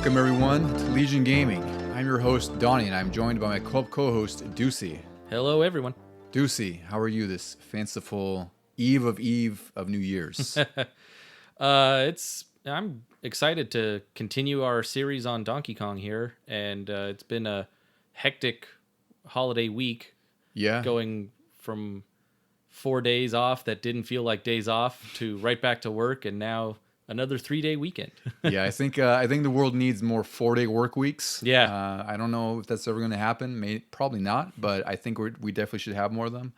Welcome everyone to Legion Gaming. I'm your host Donnie, and I'm joined by my club co-host Ducey. Hello, everyone. Ducey, how are you this fanciful eve of New Year's? I'm excited to continue our series on Donkey Kong here, and it's been a hectic holiday week. Yeah, Going from 4 days off that didn't feel like days off to right back to work, and now another 3-day weekend. yeah. I think the world needs more 4-day work weeks. Yeah. I don't know if that's ever going to happen. Probably not, but I think we definitely should have more of them.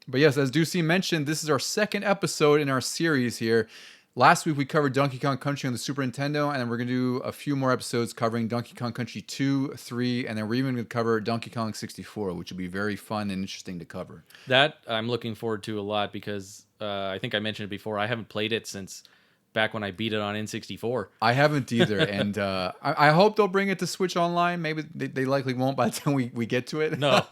But yes, as Ducey mentioned, this is our second episode in our series here. Last week we covered Donkey Kong Country on the Super Nintendo, and then we're going to do a few more episodes covering Donkey Kong Country 2, 3, and then we're even going to cover Donkey Kong 64, which will be very fun and interesting to cover. That I'm looking forward to a lot because I think I mentioned it before. I haven't played it since back when I beat it on N64. I haven't either, and I hope they'll bring it to Switch Online. Maybe they likely won't by the time we get to it. No,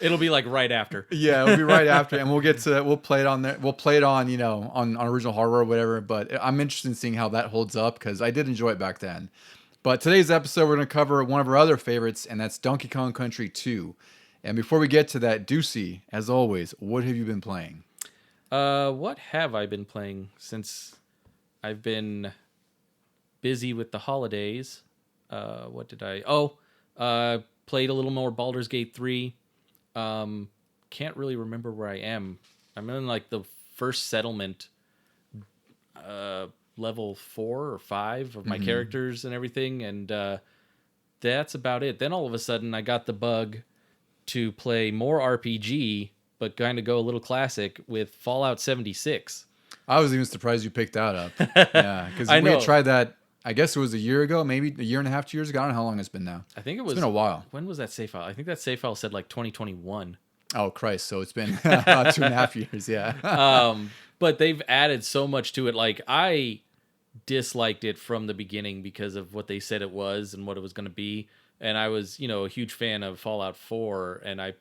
it'll be like right after. Yeah, it'll be right after, and we'll play it on there. We'll play it on on original hardware or whatever. But I'm interested in seeing how that holds up because I did enjoy it back then. But today's episode we're going to cover one of our other favorites, and that's Donkey Kong Country 2. And before we get to that, Ducey, as always, what have you been playing? What have I been playing since I've been busy with the holidays? What did I... played a little more Baldur's Gate 3. Can't really remember where I am. I'm in like the first settlement, level 4 or 5 of my characters and everything, and that's about it. Then all of a sudden I got the bug to play more RPG, but kind of go a little classic with Fallout 76. I was even surprised you picked that up. Yeah, because we had tried that, I guess it was a year ago, maybe a year and a half, 2 years ago. I don't know how long it's been now. I think it's been a while. When was that save file? I think that save file said like 2021. Oh, Christ. So it's been about 2.5 years, yeah. But they've added so much to it. Like, I disliked it from the beginning because of what they said it was and what it was going to be. And I was, a huge fan of Fallout 4, and I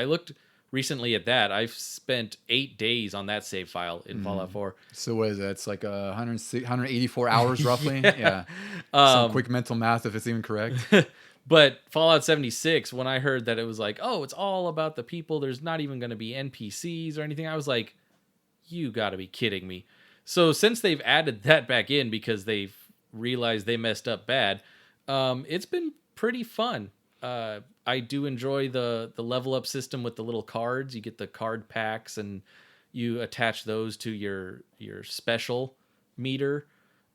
looked recently at that. I've spent 8 days on that save file in Fallout 4. So what is that? It's like 184 hours roughly? Yeah. Some quick mental math if it's even correct. But Fallout 76, when I heard that it was like, oh, it's all about the people, there's not even going to be NPCs or anything, I was like, you got to be kidding me. So since they've added that back in because they've realized they messed up bad, it's been pretty fun. I do enjoy the level up system with the little cards. You get the card packs and you attach those to your special meter.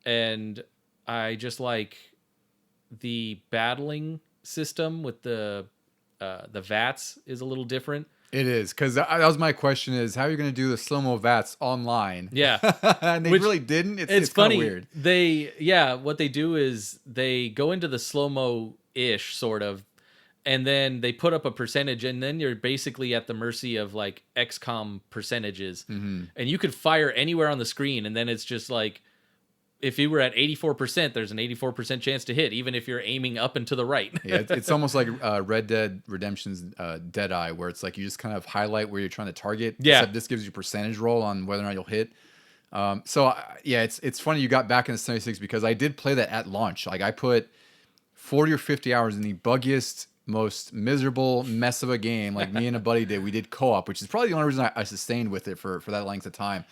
And I just like the battling system with the VATS is a little different. It is, because that was my question is, how are you going to do the slow-mo VATS online? Yeah. And they really didn't. It's funny. Kind of weird. What they do is they go into the slow-mo-ish, sort of, and then they put up a percentage, and then you're basically at the mercy of, like, XCOM percentages. Mm-hmm. And you could fire anywhere on the screen, and then it's just like, if you were at 84%, there's an 84% chance to hit, even if you're aiming up and to the right. Yeah, it's almost like Red Dead Redemption's Deadeye, where it's like you just kind of highlight where you're trying to target. Yeah. Except this gives you percentage roll on whether or not you'll hit. It's funny you got back into 76 because I did play that at launch. Like I put 40 or 50 hours in the buggiest, most miserable mess of a game. Like me and a buddy did. We did co-op, which is probably the only reason I sustained with it for that length of time.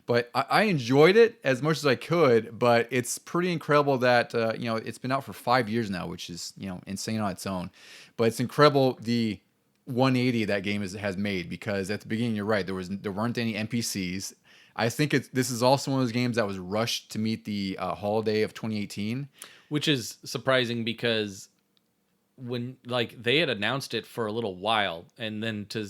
But I enjoyed it as much as I could, but it's pretty incredible that, it's been out for 5 years now, which is, insane on its own. But it's incredible the 180 that game has made, because at the beginning, you're right, there weren't any NPCs. I think this is also one of those games that was rushed to meet the holiday of 2018. Which is surprising because when they had announced it for a little while, and then to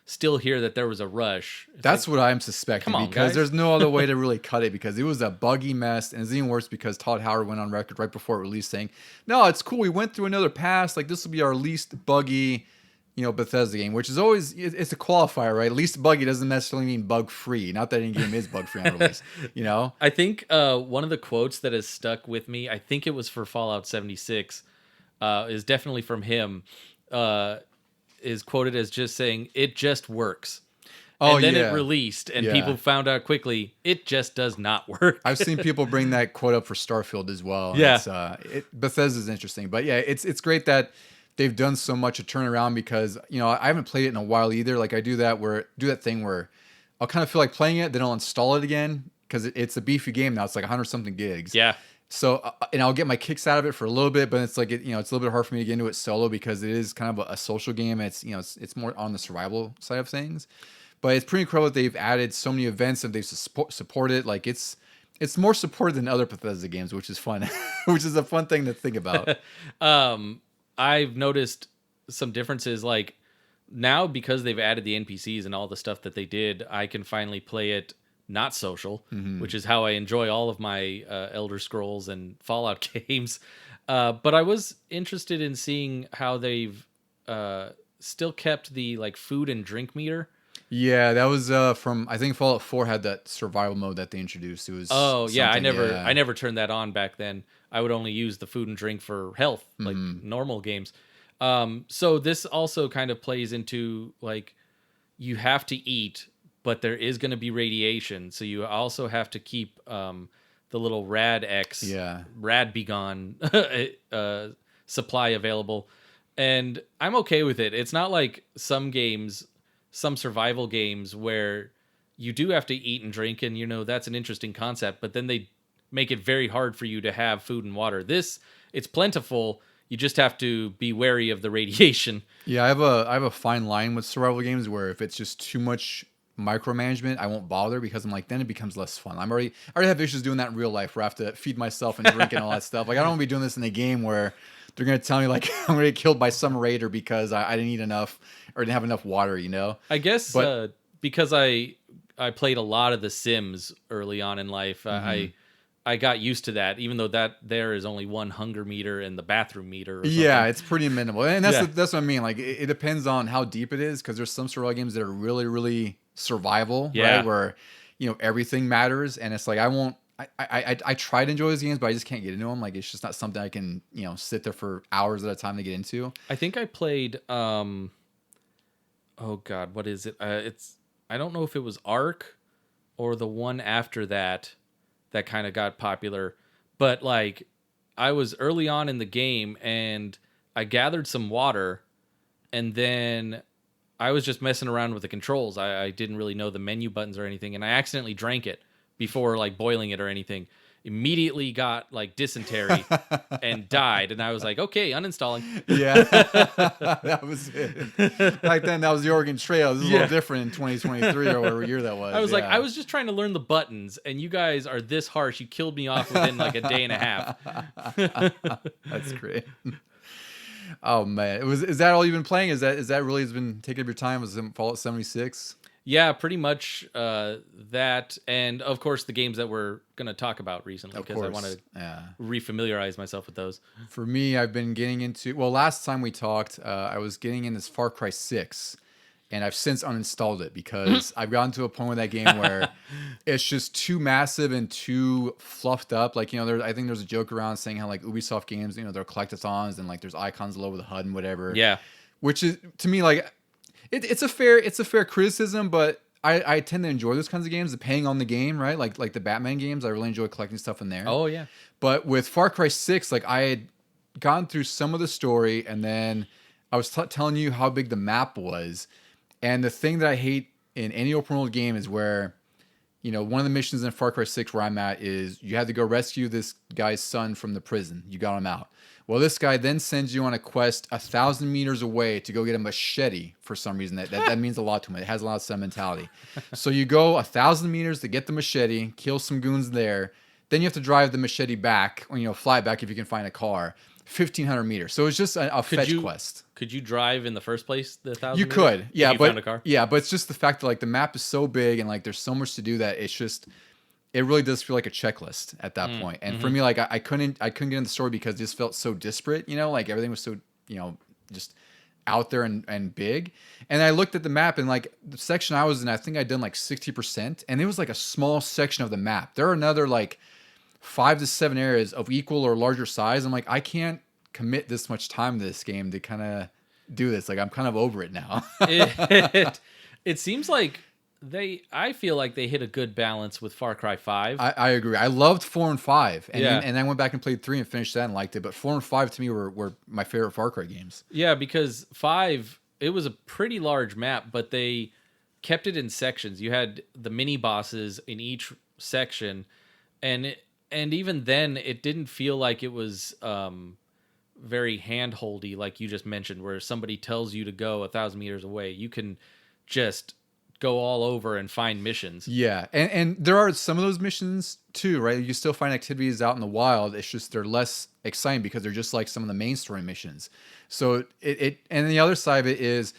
still hear that there was a rush. That's what I'm suspecting, because guys. There's no other way to really cut it, because it was a buggy mess, and it's even worse because Todd Howard went on record right before it released saying, no, it's cool, we went through another pass, like this will be our least buggy, Bethesda game, which is always, it's a qualifier, right? Least buggy doesn't necessarily mean bug-free. Not that any game is bug-free on release, I think one of the quotes that has stuck with me, I think it was for Fallout 76, is definitely from him, is quoted as just saying, it just works. Oh, and then yeah. it released, and Yeah. people found out quickly it just does not work. I've seen people bring that quote up for Starfield as well. And Yeah. Bethesda's interesting, but yeah, it's great that they've done so much to turn around because I haven't played it in a while either. Like I do that thing where I'll kind of feel like playing it, then I'll install it again because it's a beefy game now. It's like 100 something gigs. Yeah. So and I'll get my kicks out of it for a little bit, but it's like it's a little bit hard for me to get into it solo because it is kind of a social game. It's it's more on the survival side of things. But it's pretty incredible that they've added so many events and they've supported. Like it's more supported than other Bethesda games, which is fun, which is a fun thing to think about. I've noticed some differences. Like now, because they've added the NPCs and all the stuff that they did, I can finally play it not social, which is how I enjoy all of my Elder Scrolls and Fallout games. But I was interested in seeing how they've still kept the like food and drink meter. Yeah, that was from I think Fallout 4 had that survival mode that they introduced. It was I never turned that on back then. I would only use the food and drink for health, like normal games. So this also kind of plays into like you have to eat, but there is going to be radiation, so you also have to keep the little Rad Begone supply available. And I'm okay with it. It's not like some survival games where you do have to eat and drink, and that's an interesting concept, but then they make it very hard for you to have food and water. It's plentiful. You just have to be wary of the radiation. Yeah, I have a fine line with survival games where if it's just too much micromanagement, I won't bother because I'm like, then it becomes less fun. I already have issues doing that in real life where I have to feed myself and drink and all that stuff. Like I don't want to be doing this in a game where they're going to tell me like I'm going to get killed by some raider because I didn't eat enough or didn't have enough water, I guess because I played a lot of The Sims early on in life, I got used to that, even though that there is only one hunger meter and the bathroom meter. Or yeah, it's pretty minimal. And that's what I mean. Like it depends on how deep it is because there's some survival games that are really, really survival, right? Where, everything matters. And it's like, I try to enjoy those games, but I just can't get into them. Like it's just not something I can, sit there for hours at a time to get into. I think I played, oh God, what is it? I don't know if it was Ark or the one after that kind of got popular, but like I was early on in the game and I gathered some water and then I was just messing around with the controls. I didn't really know the menu buttons or anything, and I accidentally drank it before like boiling it or anything. Immediately got like dysentery and died, and I was like, okay, uninstalling. Yeah, that was it. Back then, that was the Oregon Trail. This is a little different in 2023 or whatever year that was. I was like, I was just trying to learn the buttons, and you guys are this harsh. You killed me off within like a day and a half. That's great. Oh man, is that all you've been playing? Is that really has been taking up your time? Was it Fallout 76? Yeah, pretty much that, and of course the games that we're gonna talk about recently because I want to refamiliarize myself with those. For me, I've been getting into. Well, last time we talked, I was getting in this Far Cry 6, and I've since uninstalled it because I've gotten to a point with that game where it's just too massive and too fluffed up. Like I think there's a joke around saying how like Ubisoft games, they're collectathons and like there's icons all over the HUD and whatever. Yeah, which is to me like. It's a fair criticism, but I tend to enjoy those kinds of games, depending on the game, right? Like the Batman games, I really enjoy collecting stuff in there. Oh yeah. But with Far Cry 6, like I had gone through some of the story, and then I was telling you how big the map was. And the thing that I hate in any open world game is where, one of the missions in Far Cry 6 where I'm at is you had to go rescue this guy's son from the prison. You got him out. Well, this guy then sends you on a quest 1,000 meters away to go get a machete for some reason. That means a lot to him. It has a lot of sentimentality. So you go 1,000 meters to get the machete, kill some goons there. Then you have to drive the machete back, or fly back if you can find a car, 1,500 meters. So it's just a fetch quest. Could you drive in the first place? The 1,000. You could, yeah, but found a car? Yeah, but it's just the fact that like the map is so big and like there's so much to do that it's just. It really does feel like a checklist at that point. And for me, like I couldn't get in the story because it just felt so disparate, like everything was so, just out there and big. And I looked at the map and like the section I was in, I think I'd done like 60%. And it was like a small section of the map. There are another like 5 to 7 areas of equal or larger size. I'm like, I can't commit this much time to this game to kind of do this. Like I'm kind of over it now. It seems like I feel like they hit a good balance with Far Cry 5. I agree. I loved 4 and 5, and Yeah. and I went back and played 3 and finished that and liked it. But 4 and 5 to me were my favorite Far Cry games. Yeah, because 5, it was a pretty large map, but they kept it in sections. You had the mini bosses in each section, and even then, it didn't feel like it was very handholdy, like you just mentioned, where somebody tells you to go 1,000 meters away. You can just go all over and find missions. Yeah, and there are some of those missions too, right? You still find activities out in the wild. It's just they're less exciting because they're just like some of the main story missions. So it and the other side of it is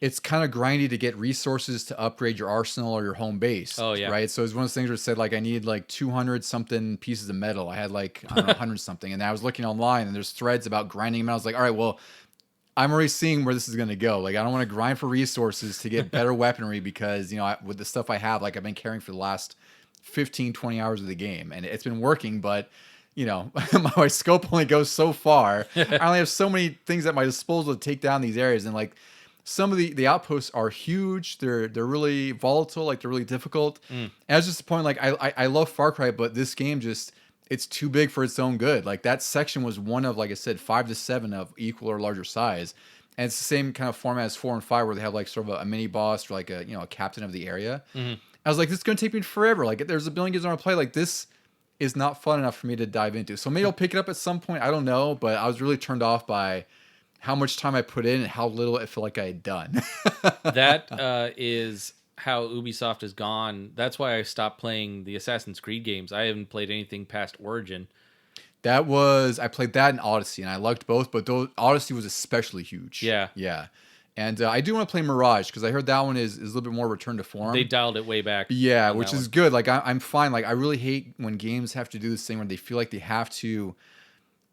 it's kind of grindy to get resources to upgrade your arsenal or your home base. Oh, yeah. Right. So it's one of those things where it said like I need like 200 something pieces of metal. I had like I don't know 100 something, and I was looking online and there's threads about grinding them. And I was like, all right, well, I'm already seeing where this is going to go. Like, I don't want to grind for resources to get better weaponry because, you know, with the stuff I have, like I've been carrying for the last 15, 20 hours of the game and it's been working, but you know, my scope only goes so far. I only have so many things at my disposal to take down these areas. And like some of the outposts are huge. They're really volatile. Like they're really difficult. And it's just the point, like I love Far Cry, but this game just, it's too big for its own good. Like that section was one of, like I said, 5 to 7 of equal or larger size. And it's the same kind of format as 4 and 5 where they have like sort of a mini boss or like a, you know, a captain of the area. I was like, this is going to take me forever. Like there's a billion games I want to play. Like this is not fun enough for me to dive into. So maybe I'll pick it up at some point. I don't know, but I was really turned off by how much time I put in and how little it felt like I had done. That is how Ubisoft has gone. That's why I stopped playing the Assassin's Creed games. I haven't played anything past Origin. I played that in Odyssey, and I liked both, but Odyssey was especially huge. Yeah. Yeah. And I do want to play Mirage, because I heard that one is a little bit more return to form. They dialed it way back. Yeah, which is good. Like, I'm fine. Like, I really hate when games have to do this thing where they feel like they have to...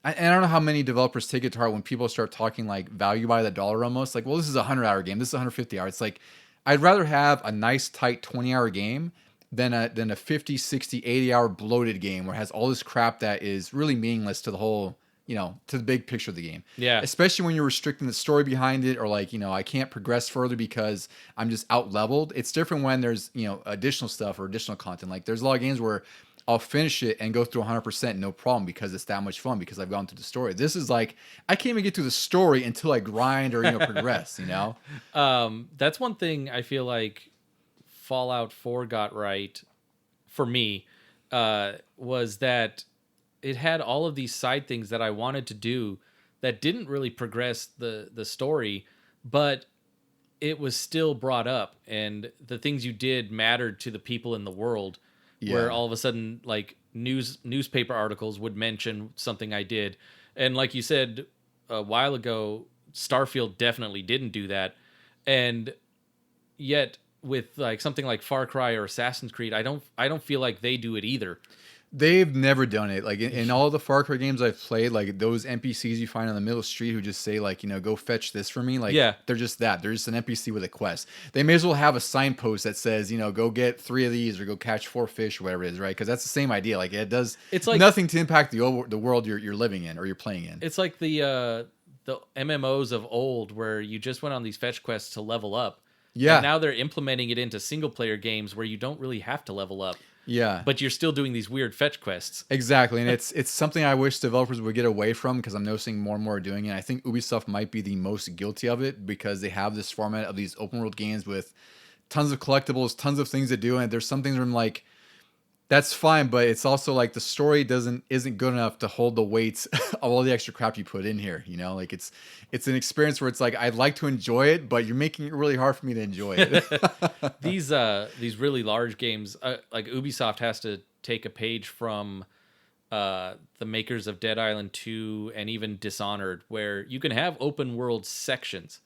And I don't know how many developers take it to heart when people start talking, like, value by the dollar almost. Like, well, this is a 100-hour game. This is a 150-hour. It's like, I'd rather have a nice, tight 20-hour game than a 50, 60, 80-hour bloated game where it has all this crap that is really meaningless to the whole... you know, to the big picture of the game. Yeah. Especially when you're restricting the story behind it, or like, you know, I can't progress further because I'm just out leveled. It's different when there's, you know, additional stuff or additional content. Like there's a lot of games where I'll finish it and go through 100% no problem because it's that much fun because I've gone through the story. This is like, I can't even get through the story until I grind or, you know, progress, you know? That's one thing I feel like Fallout 4 got right for me, was that it had all of these side things that I wanted to do that didn't really progress the story, but it was still brought up, and the things you did mattered to the people in the world. Yeah. Where all of a sudden, like newspaper articles would mention something I did, and like you said a while ago, Starfield definitely didn't do that, and yet with like something like Far Cry or Assassin's Creed, I don't feel like they do it either. They've never done it. Like in all the Far Cry games I've played, like those NPCs you find on the middle of the street who just say like, you know, go fetch this for me. Like, yeah, they're just that. They're just an NPC with a quest. They may as well have a signpost that says, you know, go get 3 of these or go catch 4 fish or whatever it is, right? Because that's the same idea. Like it's like nothing to impact the world you're living in or you're playing in. It's like the MMOs of old where you just went on these fetch quests to level up. Yeah. And now they're implementing it into single player games where you don't really have to level up. Yeah. But you're still doing these weird fetch quests. Exactly. And it's something I wish developers would get away from because I'm noticing more and more are doing it. I think Ubisoft might be the most guilty of it because they have this format of these open world games with tons of collectibles, tons of things to do. And there's some things where I'm like, that's fine, but it's also like the story isn't good enough to hold the weight of all the extra crap you put in here. You know, like it's an experience where it's like I'd like to enjoy it, but you're making it really hard for me to enjoy it. These really large games, like Ubisoft has to take a page from the makers of Dead Island 2 and even Dishonored, where you can have open world sections,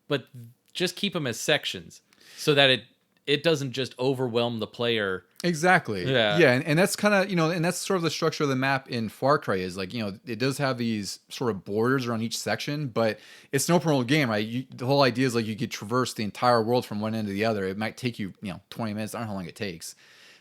but just keep them as sections so that it doesn't just overwhelm the player. Exactly. Yeah. Yeah. And that's kind of, you know, and that's sort of the structure of the map in Far Cry is like, you know, it does have these sort of borders around each section, but it's an open world game, right? The whole idea is like you could traverse the entire world from one end to the other. It might take you, 20 minutes. I don't know how long it takes.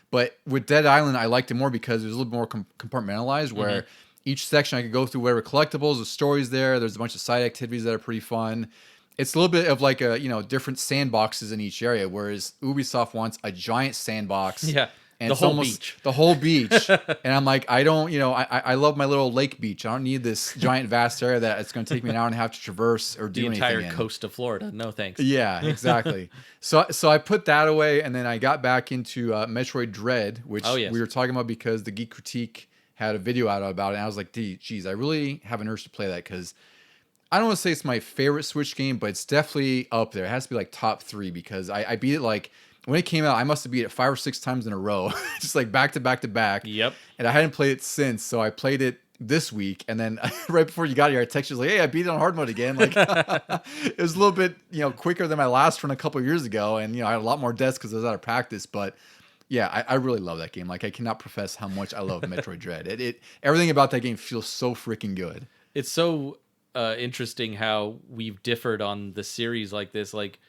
But with Dead Island, I liked it more because it was a little more compartmentalized where each section I could go through whatever collectibles, the stories there. There's a bunch of side activities that are pretty fun. It's a little bit of like a, different sandboxes in each area, whereas Ubisoft wants a giant sandbox. Yeah. And The it's whole almost beach. the whole beach. And I'm like, I don't, I love my little lake beach. I don't need this giant vast area that it's going to take me an hour and a half to traverse or do The anything entire in. coast of Florida. No thanks. Yeah, exactly. So I put that away, and then I got back into Metroid Dread, which we were talking about because the Geek Critique had a video out about it. And I was like, geez, I really have an urge to play that because I don't want to say it's my favorite Switch game, but it's definitely up there. It has to be like top 3 because I beat it like when it came out. I must have beat it 5 or 6 times in a row, just like back to back to back. Yep. And I hadn't played it since, so I played it this week, and then right before you got here, I texted you like, "Hey, I beat it on hard mode again." Like it was a little bit quicker than my last run a couple of years ago, and I had a lot more deaths because I was out of practice, but. Yeah, I really love that game. Like, I cannot profess how much I love Metroid Dread. It everything about that game feels so freaking good. It's so interesting how we've differed on the series like this. Like,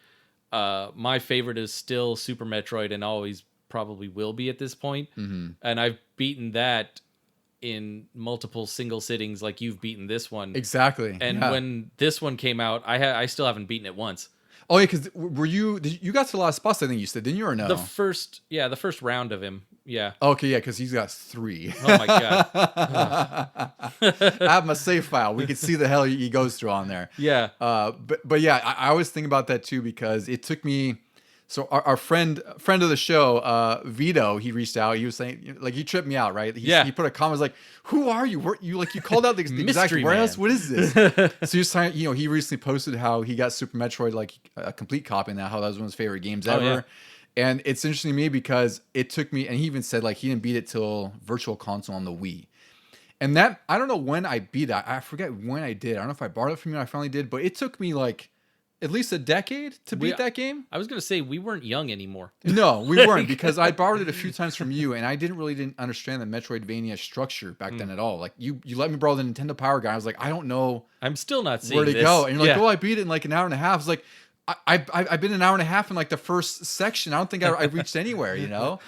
my favorite is still Super Metroid and always probably will be at this point. Mm-hmm. And I've beaten that in multiple single sittings like you've beaten this one. Exactly. And when this one came out, I still haven't beaten it once. Oh yeah, because you got to the last boss? I think you said, didn't you, or no? The first round of him. Yeah. Okay, yeah, because he's got 3. Oh my god. I have my save file. We can see the hell he goes through on there. Yeah. But yeah, I always think about that too because it took me. So our friend of the show, Vito, he reached out. He was saying, like, he tripped me out, right? He put a comment like, "Who are you? You called out the exact warehouse. What is this?" So he was saying, he recently posted how he got Super Metroid, like a complete copy, and how that was one of his favorite games ever. Yeah. And it's interesting to me because it took me, and he even said like he didn't beat it till Virtual Console on the Wii. And that, I don't know when I beat it. I forget when I did. I don't know if I borrowed it from you. I finally did, but it took me like at least a decade to beat that game. I was going to say we weren't young anymore. No, we weren't because I borrowed it a few times from you and I didn't understand the Metroidvania structure back then at all. Like you let me borrow the Nintendo Power Guide. I was like, I don't know. I'm still not seeing where to this. go. And you're like, I beat it in like an hour and a half. It's like, I've been an hour and a half in like the first section. I don't think I reached anywhere,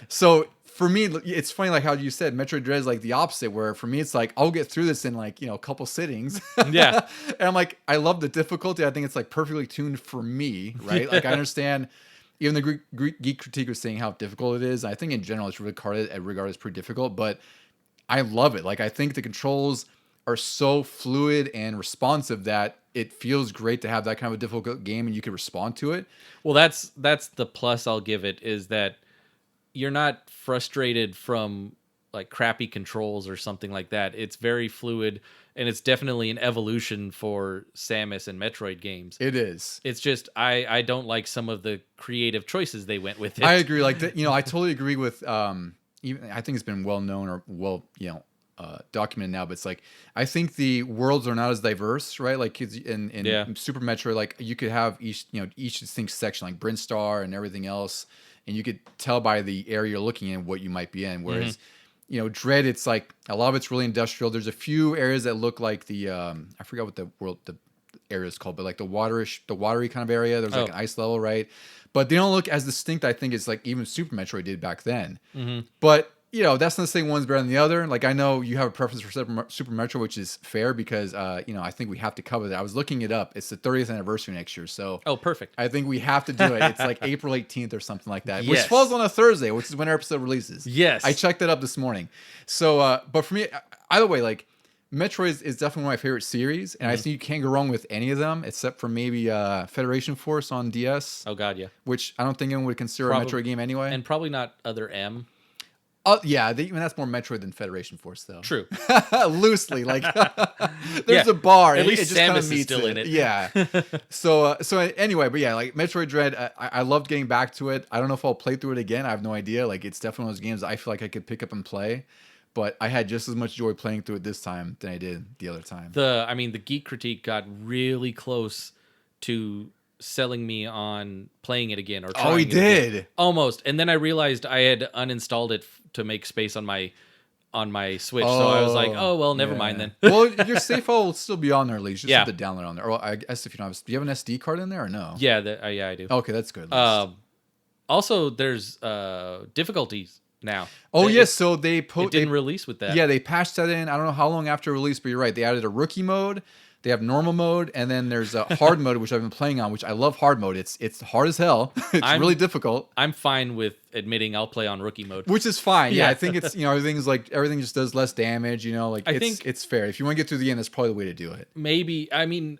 So for me, it's funny, like how you said, Metroid Dread is like the opposite, where for me, it's like, I'll get through this in like, a couple sittings. Yeah. And I'm like, I love the difficulty. I think it's like perfectly tuned for me, right? Like I understand, even the Geek Critique was saying how difficult it is. I think in general, it's regarded as pretty difficult, but I love it. Like I think the controls are so fluid and responsive that it feels great to have that kind of a difficult game and you can respond to it. Well, that's the plus I'll give it, is that you're not frustrated from like crappy controls or something like that. It's very fluid, and it's definitely an evolution for Samus and Metroid games. It is. It's just I don't like some of the creative choices they went with it. I agree. Like I totally agree with even I think it's been well known or documented now, but it's like I think the worlds are not as diverse, right? Like in Super Metroid, like you could have each distinct section, like Brinstar and everything else, and you could tell by the area you're looking in what you might be in. Whereas Dread, it's like a lot of it's really industrial. There's a few areas that look like the I forgot what the area is called, but like the watery kind of area. There's like an ice level, right? But they don't look as distinct, I think, as like even Super Metroid did back then. Mm-hmm. But that's not saying one's better than the other. Like I know you have a preference for Super Metroid, which is fair because I think we have to cover that. I was looking it up. It's the 30th anniversary next year, so perfect. I think we have to do it. It's like April 18th or something like that, which Yes. falls on a Thursday, which is when our episode releases. Yes, I checked that up this morning. So, but for me, either way, like Metroid is definitely one of my favorite series, and I think you can't go wrong with any of them except for maybe Federation Force on DS. Oh god, yeah. Which I don't think anyone would consider a Metroid game anyway, and probably not Other M. Yeah, that's more Metroid than Federation Force, though. True. Loosely, like there's a bar. At least it just Samus is still in it. Yeah. So anyway, but yeah, like Metroid Dread, I loved getting back to it. I don't know if I'll play through it again. I have no idea. Like it's definitely one of those games I feel like I could pick up and play. But I had just as much joy playing through it this time than I did the other time. The Geek Critique got really close to selling me on playing it again or trying he did again. Almost, and then I realized I had uninstalled it to make space on my Switch. So I was like, oh well, never mind then. Well, your save file will still be on there, at least. Just have to download on there. Or I guess if you don't have, do you have an SD card in there or no? Yeah, yeah, I do. Okay, that's good. Also, there's difficulties now. Oh yes, so they it didn't release with that. Yeah, they patched that in. I don't know how long after release, but you're right. They added a rookie mode. They have normal mode, and then there's a hard mode, which I've been playing on, which I love hard mode. It's hard as hell. It's really difficult. I'm fine with admitting I'll play on rookie mode. Which is fine. Yeah, Yeah. I think it's, everything just does less damage, like I it's think it's fair. If you want to get through the end, that's probably the way to do it. Maybe, I mean,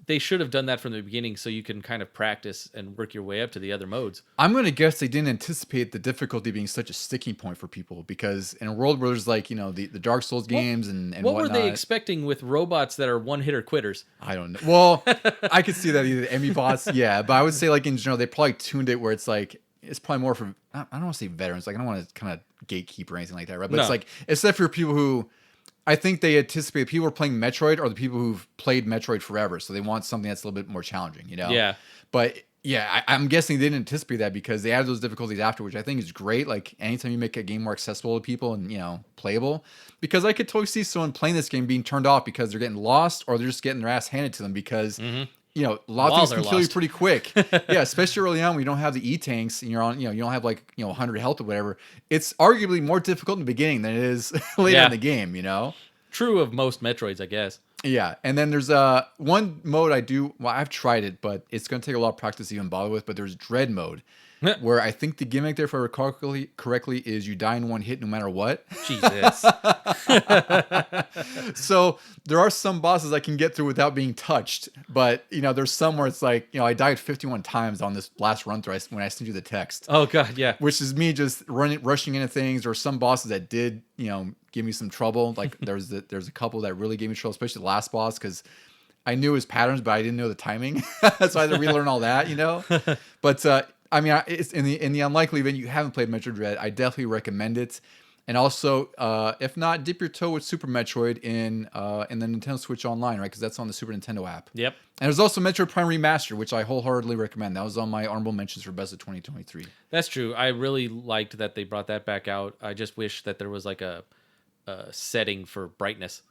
they should have done that from the beginning so you can kind of practice and work your way up to the other modes. I'm going to guess they didn't anticipate the difficulty being such a sticking point for people, because in a world where there's like, the Dark Souls games and what whatnot. were they expecting with robots that are one-hitter quitters? I don't know. Well, I could see that either the enemy bots, yeah, but I would say like in general, they probably tuned it where it's like, it's probably more for, I don't want to say veterans, like I don't want to kind of gatekeep or anything like that, right? But No. it's like, except for people who, I think they anticipate people who are playing Metroid are the people who've played Metroid forever, so they want something that's a little bit more challenging, Yeah. But yeah, I'm guessing they didn't anticipate that because they added those difficulties after, which I think is great. Like anytime you make a game more accessible to people and playable, because I could totally see someone playing this game being turned off because they're getting lost or they're just getting their ass handed to them because. A lot of things can kill you pretty quick. Yeah, especially early on when you don't have the E-tanks and you're on, you don't have like, 100 health or whatever. It's arguably more difficult in the beginning than it is later in the game, True of most Metroids, I guess. Yeah, and then there's one mode I've tried it, but it's going to take a lot of practice to even bother with, but there's Dread mode, where I think the gimmick there, if I recall correctly, is you die in one hit no matter what. Jesus. So there are some bosses I can get through without being touched, but there's some where it's like, I died 51 times on this last run through when I sent you the text. Oh god, yeah. Which is me just rushing into things, or some bosses that did, give me some trouble. Like there's a couple that really gave me trouble, especially the last boss, because I knew his patterns, but I didn't know the timing. So I had to relearn all that, But I mean, it's in the unlikely event you haven't played Metroid Dread, I definitely recommend it. And also, if not, dip your toe with Super Metroid in the Nintendo Switch Online, right? Because that's on the Super Nintendo app. Yep. And there's also Metroid Prime Remastered, which I wholeheartedly recommend. That was on my honorable mentions for Best of 2023. That's true. I really liked that they brought that back out. I just wish that there was like a setting for brightness.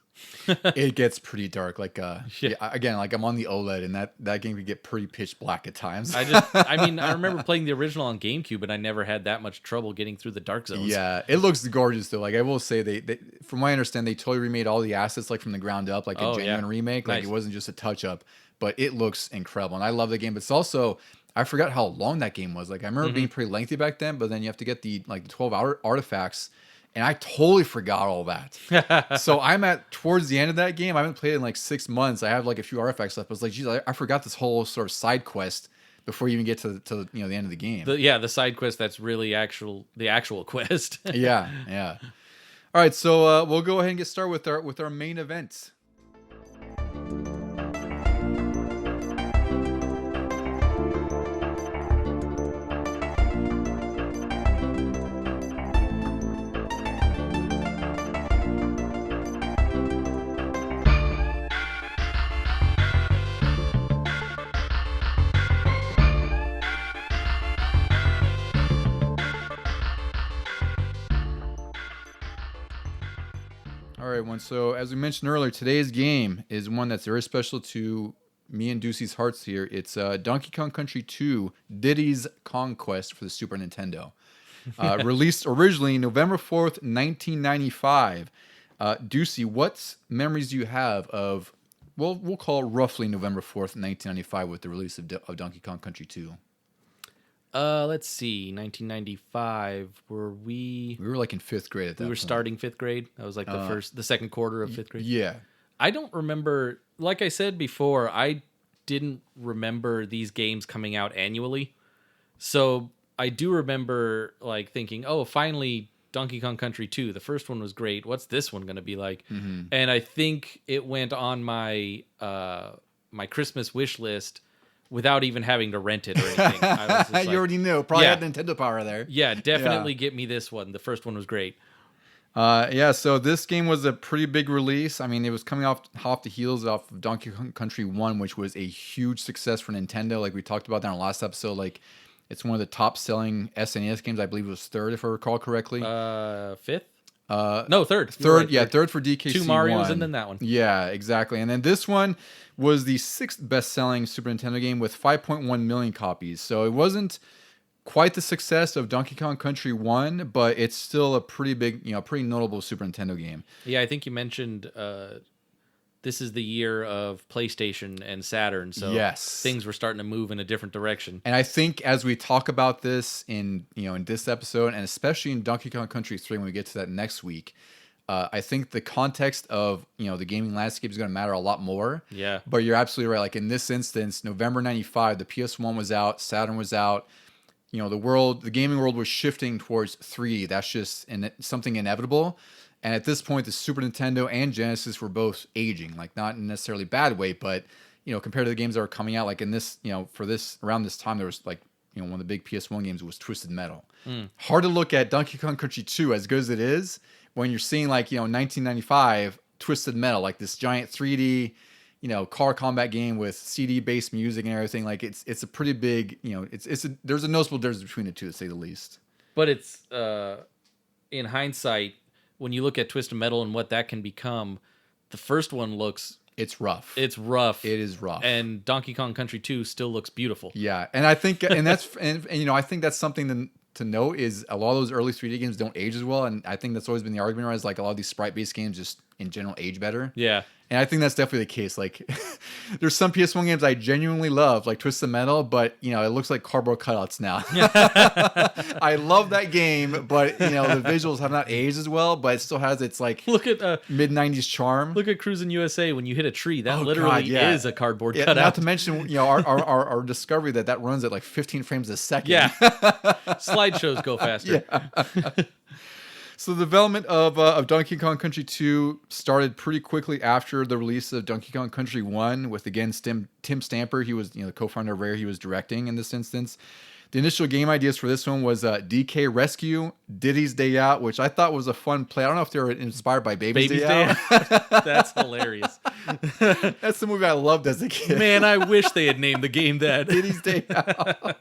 It gets pretty dark. Like again, like I'm on the OLED, and that game could get pretty pitch black at times. I remember playing the original on GameCube, and I never had that much trouble getting through the dark zones. Yeah, it looks gorgeous though. Like I will say, they from what I understand, they totally remade all the assets like from the ground up, like a genuine remake. Like it wasn't just a touch up, but it looks incredible, and I love the game. But it's also, I forgot how long that game was. Like I remember being pretty lengthy back then, but then you have to get the 12-hour artifacts. And I totally forgot all that. So I'm towards the end of that game. I haven't played it in like 6 months. I have like a few artifacts left. I was like, geez, I forgot this whole sort of side quest before you even get to the end of the game. The side quest that's really the actual quest. Yeah. All right, so we'll go ahead and get started with our main event. All right, everyone. So as we mentioned earlier, today's game is one that's very special to me and Deucey's hearts here. It's Donkey Kong Country 2, Diddy's Conquest for the Super Nintendo. Released originally November 4th, 1995. Deucey, what memories do you have of, well, we'll call it roughly November 4th, 1995 with the release of Donkey Kong Country 2? Let's see, 1995. We were like in 5th grade at that point. We were starting 5th grade. That was like the second quarter of 5th grade. Yeah. I don't remember, like I said before, I didn't remember these games coming out annually. So I do remember like thinking, oh, finally Donkey Kong Country 2. The first one was great. What's this one going to be like? Mm-hmm. And I think it went on my my Christmas wish list without even having to rent it or anything. I was just like, you already knew. Probably had Nintendo Power there. Yeah, definitely get me this one. The first one was great. So this game was a pretty big release. I mean, it was coming off the heels of Donkey Kong Country 1, which was a huge success for Nintendo. Like we talked about that in our last episode. Like it's one of the top-selling SNES games. I believe it was 3rd, if I recall correctly. 5th? No, 3rd. 3rd, right, yeah, 3rd for DKC. 2 Marios and then that one. Yeah, exactly. And then this one was the 6th best-selling Super Nintendo game with 5.1 million copies. So it wasn't quite the success of Donkey Kong Country 1, but it's still a pretty big, pretty notable Super Nintendo game. Yeah, I think you mentioned this is the year of PlayStation and Saturn, so Yes. things were starting to move in a different direction. And I think as we talk about this in this episode, and especially in Donkey Kong Country 3 when we get to that next week, I think the context of the gaming landscape is going to matter a lot more. Yeah. But you're absolutely right. Like in this instance, November '95, the PS1 was out, Saturn was out. The gaming world was shifting towards 3D. That's just something inevitable. And at this point, the Super Nintendo and Genesis were both aging, like not in a necessarily bad way, but compared to the games that were coming out, like in this, around this time, there was like one of the big PS1 games was Twisted Metal. Hard to look at Donkey Kong Country 2 as good as it is when you're seeing like 1995 Twisted Metal, like this giant 3D car combat game with CD based music and everything. Like it's a pretty big there's a noticeable difference between the two, to say the least. But it's in hindsight, when you look at Twisted Metal and what that can become, the first one it's rough. It's rough. It is rough. And Donkey Kong Country 2 still looks beautiful. Yeah, and I think that's I think that's something to note is a lot of those early 3D games don't age as well, and I think that's always been the argument, right? Is like a lot of these sprite based games just in general age better. Yeah. And I think that's definitely the case. Like, there's some PS1 games I genuinely love, like Twisted Metal, but it looks like cardboard cutouts now. I love that game, but the visuals have not aged as well, but it still has its like look at mid '90s charm. Look at Cruisin' USA when you hit a tree. That is a cardboard cutout. Not to mention, our discovery that runs at like 15 frames a second. Yeah, slideshows go faster. Yeah. So the development of Donkey Kong Country 2 started pretty quickly after the release of Donkey Kong Country 1 with, again, Tim Stamper. He was the co-founder of Rare. He was directing in this instance. The initial game ideas for this one was DK Rescue, Diddy's Day Out, which I thought was a fun play. I don't know if they were inspired by Baby's Day Out. That's hilarious. That's the movie I loved as a kid. Man, I wish they had named the game that. Diddy's Day Out.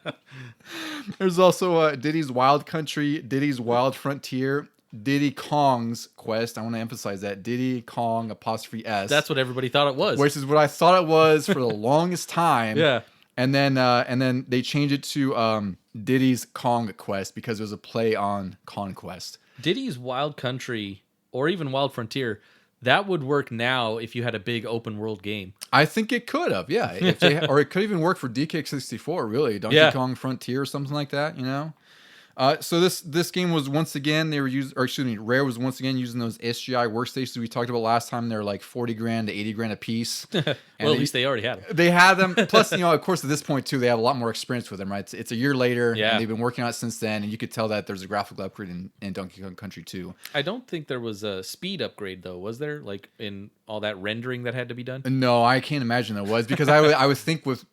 There's also Diddy's Wild Country, Diddy's Wild Frontier, Diddy Kong's Quest. I want to emphasize that. Diddy Kong 'S. That's what everybody thought it was. Which is what I thought it was for the longest time. Yeah. And then they changed it to Diddy's Kong Quest because it was a play on Conquest. Diddy's Wild Country or even Wild Frontier, that would work now if you had a big open world game. I think it could have, yeah. Or it could even work for DK64, really. Donkey Kong Frontier or something like that, So this game was once again Rare was once again using those SGI workstations we talked about last time. They're like $40,000 to $80,000 a piece. Well, at least they already had them. They had them. Plus, of course, at this point too, they have a lot more experience with them, right? It's a year later, and they've been working on it since then, and you could tell that there's a graphical upgrade in Donkey Kong Country 2. I don't think there was a speed upgrade though, was there? Like in all that rendering that had to be done? No, I can't imagine there was, because I would think with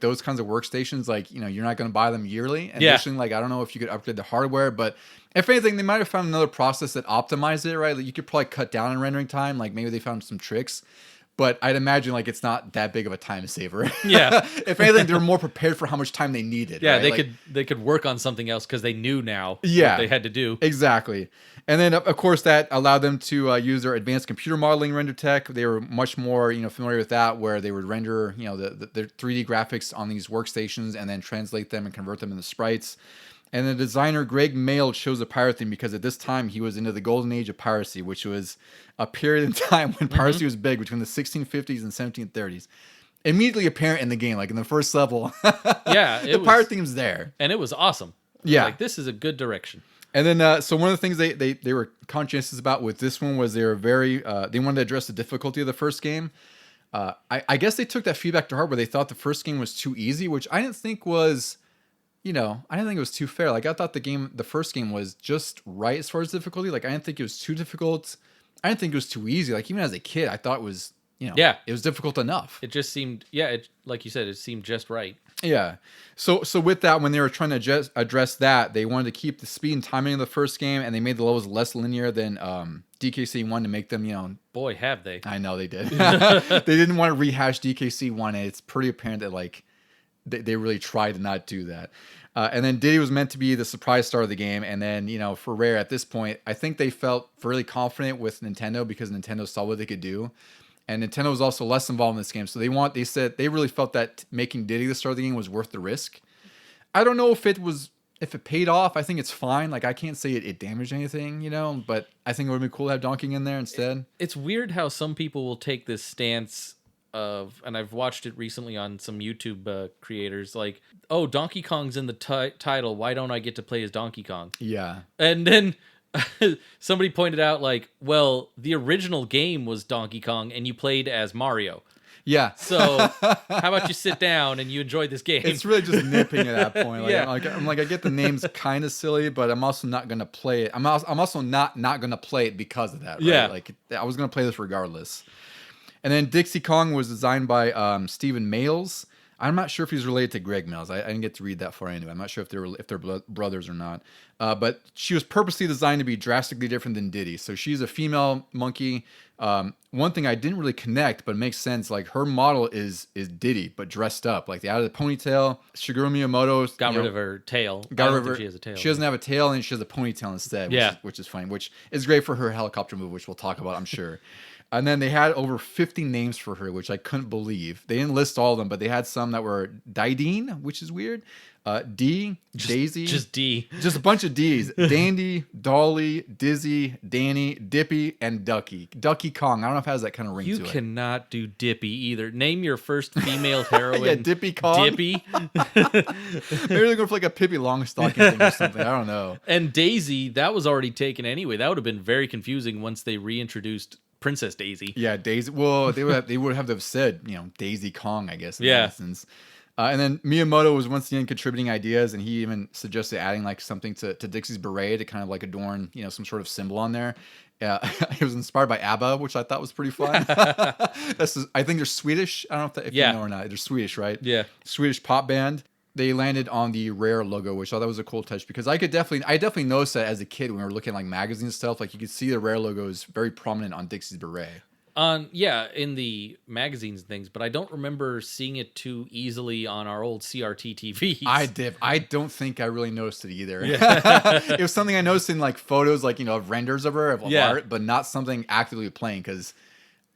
those kinds of workstations, like you're not going to buy them yearly. Additionally, like I don't know if you could upgrade the hardware, but if anything, they might have found another process that optimized it, right? Like you could probably cut down on rendering time. Like maybe they found some tricks, but I'd imagine like it's not that big of a time saver. Yeah. If anything, they're more prepared for how much time they needed. Yeah, right? they could work on something else because they knew now what they had to do. Exactly. And then of course that allowed them to use their advanced computer modeling render tech. They were much more familiar with that, where they would render the 3D graphics on these workstations and then translate them and convert them into sprites. And the designer Greg Mail chose a pirate theme because at this time he was into the golden age of piracy, which was a period in time when piracy was big between the 1650s and 1730s. Immediately apparent in the game, like in the first level. Yeah, the pirate theme's there, and it was awesome. Yeah, like this is a good direction. And then, so one of the things they were conscientious about with this one was they were very they wanted to address the difficulty of the first game. I guess they took that feedback to heart, where they thought the first game was too easy, which I didn't think was. I didn't think it was too fair. Like I thought the first game was just right as far as difficulty. Like I didn't think it was too difficult. I didn't think it was too easy. Like even as a kid, I thought it was, it was difficult enough. It just seemed, like you said, it seemed just right. Yeah. So with that, when they were trying to address that, they wanted to keep the speed and timing of the first game, and they made the levels less linear than DKC 1 to make them, Boy, have they. I know they did. They didn't want to rehash DKC 1, and it's pretty apparent that like they really tried to not do that. And then Diddy was meant to be the surprise star of the game. And then, for Rare at this point, I think they felt fairly confident with Nintendo because Nintendo saw what they could do. And Nintendo was also less involved in this game. So they said they really felt that making Diddy the star of the game was worth the risk. I don't know if it was if it paid off, I think it's fine. Like I can't say it damaged anything, you know. But I think it would be cool to have Donkey in there instead. It's weird how some people will take this stance of, and I've watched it recently on some YouTube creators, like, oh, Donkey Kong's in the title. Why don't I get to play as Donkey Kong? Yeah. And then somebody pointed out, like, well, the original game was Donkey Kong, and you played as Mario. Yeah. So how about you sit down and you enjoy this game? It's really just nipping at that point. Like, Yeah. I'm like, I get the name's kind of silly, but I'm also not gonna play it. I'm also not gonna play it because of that. Right? Yeah. Like I was gonna play this regardless. And then Dixie Kong was designed by Stephen Mails. I'm not sure if he's related to Greg Mills. I didn't get to read that far anyway. I'm not sure if they're brothers or not. But she was purposely designed to be drastically different than Diddy. So she's a female monkey. One thing I didn't really connect, but it makes sense. Like her model is Diddy, but dressed up. Like they added a ponytail. Shigeru Miyamoto got rid of her tail. Got rid of her. She has a tail. She doesn't have a tail, and she has a ponytail instead. Which is funny. Which is great for her helicopter move, which we'll talk about, I'm sure. And then they had over 50 names for her, which I couldn't believe. They didn't list all of them, but they had some that were Didine, which is weird. Daisy. Just D. Just a bunch of D's. Dandy, Dolly, Dizzy, Danny, Dippy, and Ducky. Ducky Kong. I don't know if it has that kind of ring to it. You cannot do Dippy either. Name your first female heroine. Yeah, Dippy Kong. Dippy. Maybe they're going for like a Pippi Longstocking thing or something. I don't know. And Daisy, that was already taken anyway. That would have been very confusing once they reintroduced Princess Daisy. Yeah, Daisy. Well, they would have to have said, you know, Daisy Kong, I guess. In Yeah. that instance. And then Miyamoto was once again contributing ideas, and he even suggested adding like something to Dixie's beret to kind of like adorn, you know, some sort of symbol on there. It was inspired by ABBA, which I thought was pretty fun. I think they're Swedish. I don't know if you know or not. They're Swedish, right? Yeah. Swedish pop band. They landed on the Rare logo, which I thought was a cool touch because I definitely noticed that as a kid when we were looking at like magazines and stuff. Like you could see the Rare logo is very prominent on Dixie's beret. In the magazines and things, but I don't remember seeing it too easily on our old CRT TVs. I don't think I really noticed it either. Yeah. It was something I noticed in like photos, like, you know, of renders of her, of art, but not something actively playing because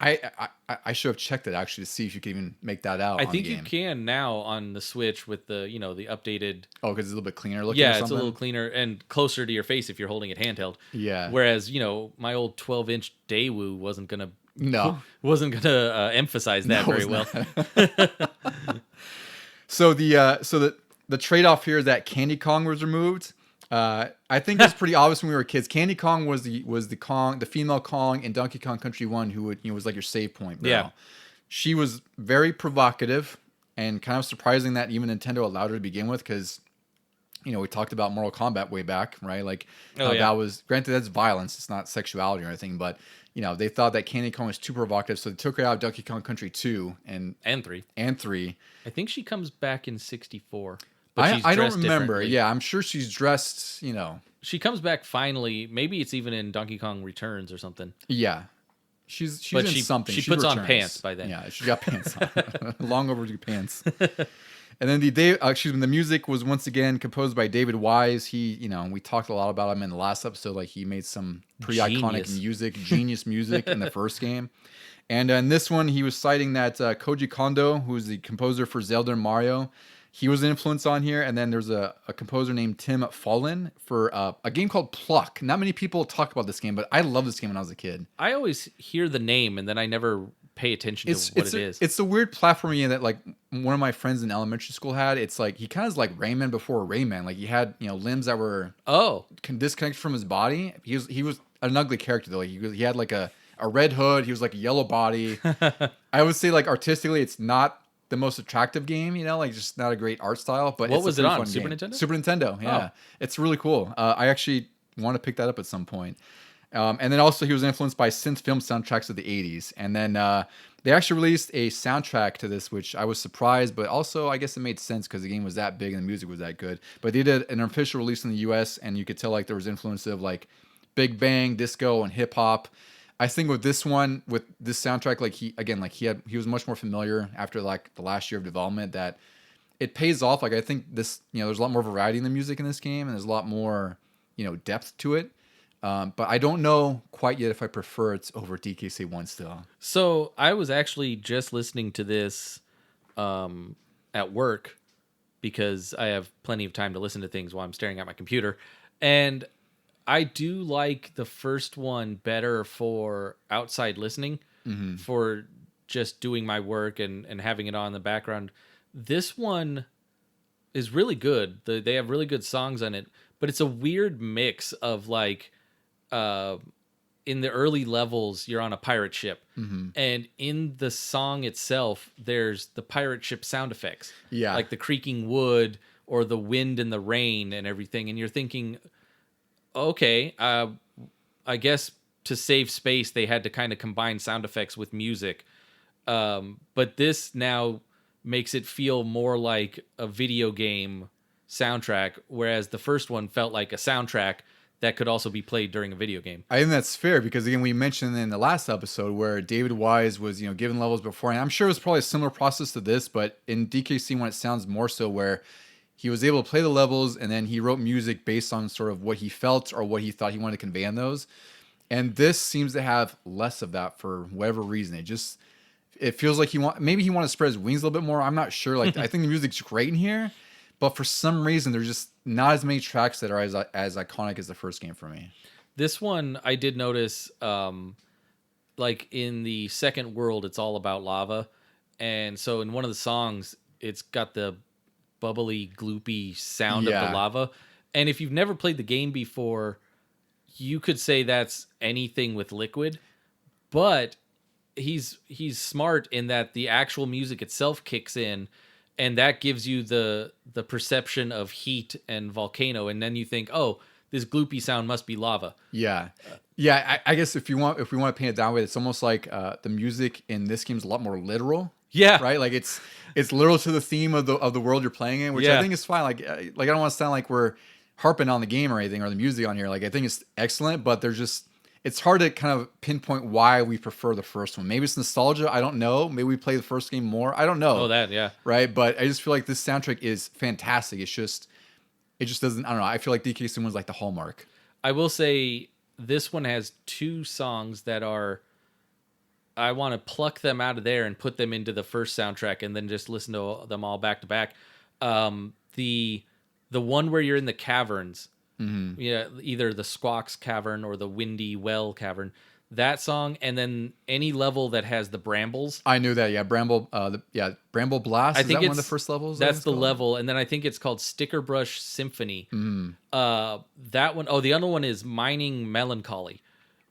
I should have checked it actually to see if you could even make that out. I think you can now on the Switch with the, you know, the updated. Oh, because it's a little bit cleaner looking. Yeah, it's a little cleaner and closer to your face if you're holding it handheld. Yeah. Whereas, you know, my old 12-inch Daewoo wasn't gonna emphasize that very well. So the trade-off here is that Candy Kong was removed. I think it's pretty obvious when we were kids. Candy Kong was the female Kong in Donkey Kong Country 1 who would, you know, was like your save point. Bro. Yeah. She was very provocative and kind of surprising that even Nintendo allowed her to begin with because, you know, we talked about Mortal Kombat way back, right? Like that was, granted that's violence, it's not sexuality or anything, but you know, they thought that Candy Kong was too provocative, so they took her out of Donkey Kong Country 2 and 3. I think she comes back in 64. I don't remember. Yeah, I'm sure she's dressed, you know. She comes back finally. Maybe it's even in Donkey Kong Returns or something. Yeah. She's in something. She puts on pants by then. Yeah, she got pants on. Long overdue pants. And then the music was once again composed by David Wise. He, you know, we talked a lot about him in the last episode. Like he made some pretty iconic genius music in the first game. And in this one, he was citing that Koji Kondo, who's the composer for Zelda and Mario, he was an influence on here. And then there's a composer named Tim Follin for a game called Pluck. Not many people talk about this game, but I love this game when I was a kid. I always hear the name and then I never pay attention to what it is. It's a weird platforming game that like one of my friends in elementary school had. It's like he kind of is like Rayman before Rayman. Like he had, you know, limbs that were disconnected from his body. He was an ugly character though. Like he had like a red hood. He was like a yellow body. I would say like artistically, it's not the most attractive game. You know, like just not a great art style. But what was it on? Super Nintendo. Yeah, it's really cool. I actually want to pick that up at some point. And then also he was influenced by synth film soundtracks of the 80s. And then they actually released a soundtrack to this, which I was surprised, but also I guess it made sense because the game was that big and the music was that good. But they did an official release in the US, and you could tell like there was influence of like Big Bang, disco, and hip hop. I think with this one, with this soundtrack, like he was much more familiar after like the last year of development that it pays off. Like I think this, you know, there's a lot more variety in the music in this game, and there's a lot more, you know, depth to it. But I don't know quite yet if I prefer it over DKC 1 still. So I was actually just listening to this at work because I have plenty of time to listen to things while I'm staring at my computer. And I do like the first one better for outside listening, for just doing my work and having it on in the background. This one is really good. They have really good songs on it, but it's a weird mix of like, in the early levels, you're on a pirate ship, and in the song itself, there's the pirate ship sound effects, like the creaking wood or the wind and the rain and everything. And you're thinking, okay, I guess to save space, they had to kind of combine sound effects with music. But this now makes it feel more like a video game soundtrack, whereas the first one felt like a soundtrack that could also be played during a video game. I think that's fair because, again, we mentioned in the last episode where David Wise was, given levels before, and I'm sure it was probably a similar process to this, but in DKC one, it sounds more so where he was able to play the levels and then he wrote music based on sort of what he felt or what he thought he wanted to convey in those. And this seems to have less of that for whatever reason. It feels like maybe he wanted to spread his wings a little bit more. I'm not sure. Like, I think the music's great in here, but for some reason, there's just not as many tracks that are as iconic as the first game for me. This one, I did notice, like in the second world, it's all about lava. And so in one of the songs, it's got the bubbly, gloopy sound of the lava. And if you've never played the game before, you could say that's anything with liquid. But he's smart in that the actual music itself kicks in, and that gives you the perception of heat and volcano, and then you think, oh, this gloopy sound must be lava. Yeah. I guess if we want to paint it that way, it's almost like the music in this game is a lot more literal. Yeah. Right. Like it's literal to the theme of the world you're playing in, which I think is fine. Like I don't want to sound like we're harping on the game or anything or the music on here. Like I think it's excellent, but it's hard to kind of pinpoint why we prefer the first one. Maybe it's nostalgia. I don't know. Maybe we play the first game more. I don't know. Oh, that, yeah. Right. But I just feel like this soundtrack is fantastic. It just doesn't, I don't know. I feel like DK one's like the hallmark. I will say this one has two songs that I want to pluck them out of there and put them into the first soundtrack and then just listen to them all back to back. The one where you're in the caverns, either the Squawks Cavern or the Windy Well Cavern, that song, and then any level that has the brambles. I knew that, yeah. Bramble Blast. I think one of the first levels? That's the level, and then I think it's called Sticker Brush Symphony. That one, the other one is Mining Melancholy,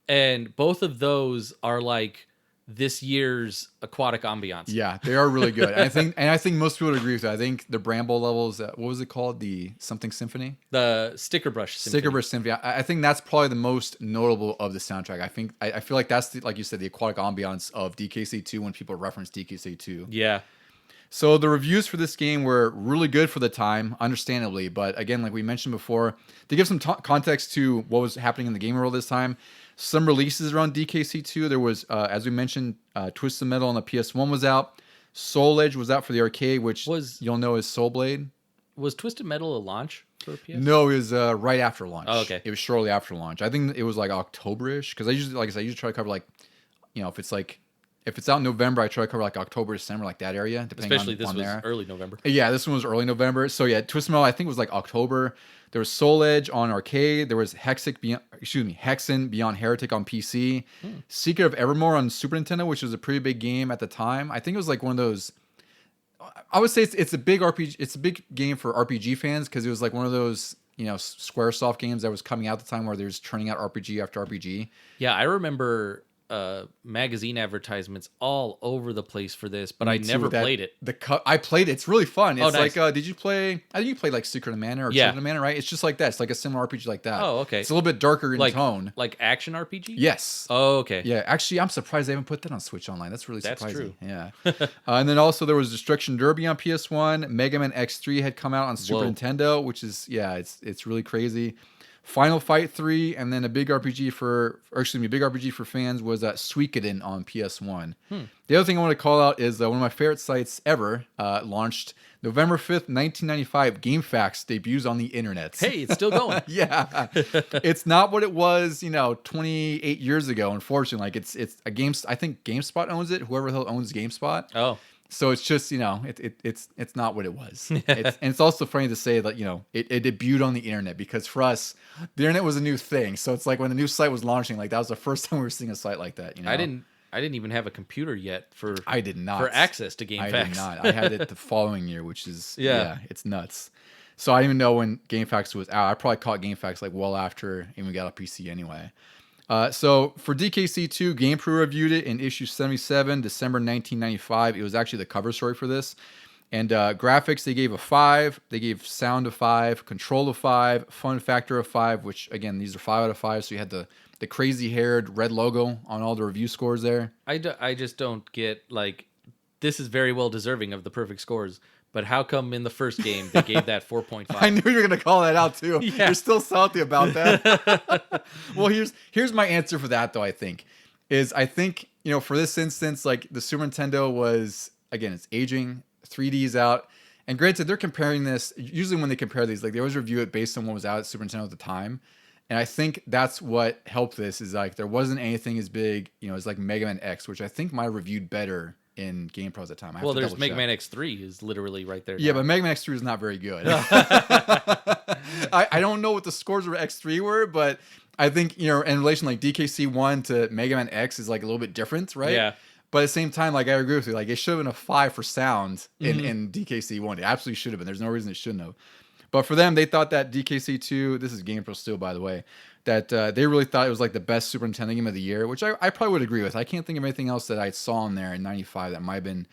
and both of those are like this year's aquatic ambiance. Yeah, they are really good. I think most people would agree with that. I think the Bramble levels, what was it called? The something symphony? The Sticker Brush Symphony. Sticker Brush Symphony. I think that's probably the most notable of the soundtrack. I feel like that's like you said, the aquatic ambiance of DKC2 when people reference DKC2. Yeah. So the reviews for this game were really good for the time, understandably. But again, like we mentioned before, to give some context to what was happening in the game world this time, some releases around DKC2. There was, as we mentioned, Twisted Metal on the PS1 was out. Soul Edge was out for the arcade, which you'll know is Soul Blade. Was Twisted Metal a launch for PS? No, it was right after launch. Oh, okay. It was shortly after launch. I think it was like October-ish, because I usually try to cover like, if it's out in November, I try to cover like October, December, like that area. Especially this was early November. Yeah, this one was early November. So yeah, Twisted Metal I think was like October. There was Soul Edge on arcade. There was Hexen Beyond Heretic on PC. Secret of Evermore on Super Nintendo, which was a pretty big game at the time. I think it was like one of those. I would say it's a big RPG. It's a big game for RPG fans because it was like one of those SquareSoft games that was coming out at the time where they're just churning out RPG after RPG. Yeah, I remember magazine advertisements all over the place for this, but I never played it. I played it. It's really fun. It's nice. like, did you play? I think you played like Secret of Mana or Children of Mana, right? It's just like that. It's like a similar RPG like that. Oh, okay. It's a little bit darker in tone. Like action RPG? Yes. Oh, okay. Yeah, actually, I'm surprised they haven't put that on Switch Online. That's really surprising. That's true. Yeah. And then also there was Destruction Derby on PS1. Mega Man X3 had come out on Super Nintendo, which is it's really crazy. Final Fight 3, and then a big RPG for fans was Suikoden on PS1. The other thing I want to call out is one of my favorite sites ever launched November 5th, 1995. GameFAQs debuts on the internet. Hey, it's still going. Yeah. It's not what it was, 28 years ago, unfortunately. Like it's a game. I think GameSpot owns it. Whoever the hell owns GameSpot. Oh. So it's just, it's not what it was. And it's also funny to say that, it debuted on the internet, because for us, the internet was a new thing. So it's like when a new site was launching, like that was the first time we were seeing a site like that. I didn't even have a computer yet I did not for access to GameFAQs. I did not. I had it the following year, which is it's nuts. So I didn't even know when GameFAQs was out. I probably caught GameFAQs like well after even got a PC anyway. So for DKC2, GamePro reviewed it in issue 77, December 1995. It was actually the cover story for this. And graphics, they gave a 5. They gave sound a 5, control a 5, fun factor a 5, which, again, these are 5 out of 5. So you had the crazy-haired red logo on all the review scores there. I just don't get, like, this is very well deserving of the perfect scores. But how come in the first game they gave that 4.5? I knew you were going to call that out, too. Yeah. You're still salty about that. Well, here's my answer for that, though, I think, for this instance, like, the Super Nintendo was, again, it's aging, 3D's out. And granted, they're comparing this, usually when they compare these, like, they always review it based on what was out at Super Nintendo at the time. And I think that's what helped this, is, like, there wasn't anything as big, as, like, Mega Man X, which I think might have reviewed better in GamePro at the time. Well, there's Mega Man X3 is literally right there. Yeah, now. but Mega Man X3 is not very good. I don't know what the scores of X3 were, but I think, in relation like DKC1 to Mega Man X is like a little bit different, right? Yeah. But at the same time, like I agree with you, like it should have been a 5 for sound in DKC1. It absolutely should have been. There's no reason it shouldn't have. But for them, they thought that DKC2, this is GamePro still, by the way, that they really thought it was like the best Super Nintendo game of the year, which I probably would agree with. I can't think of anything else that I saw in there in 95 that might have been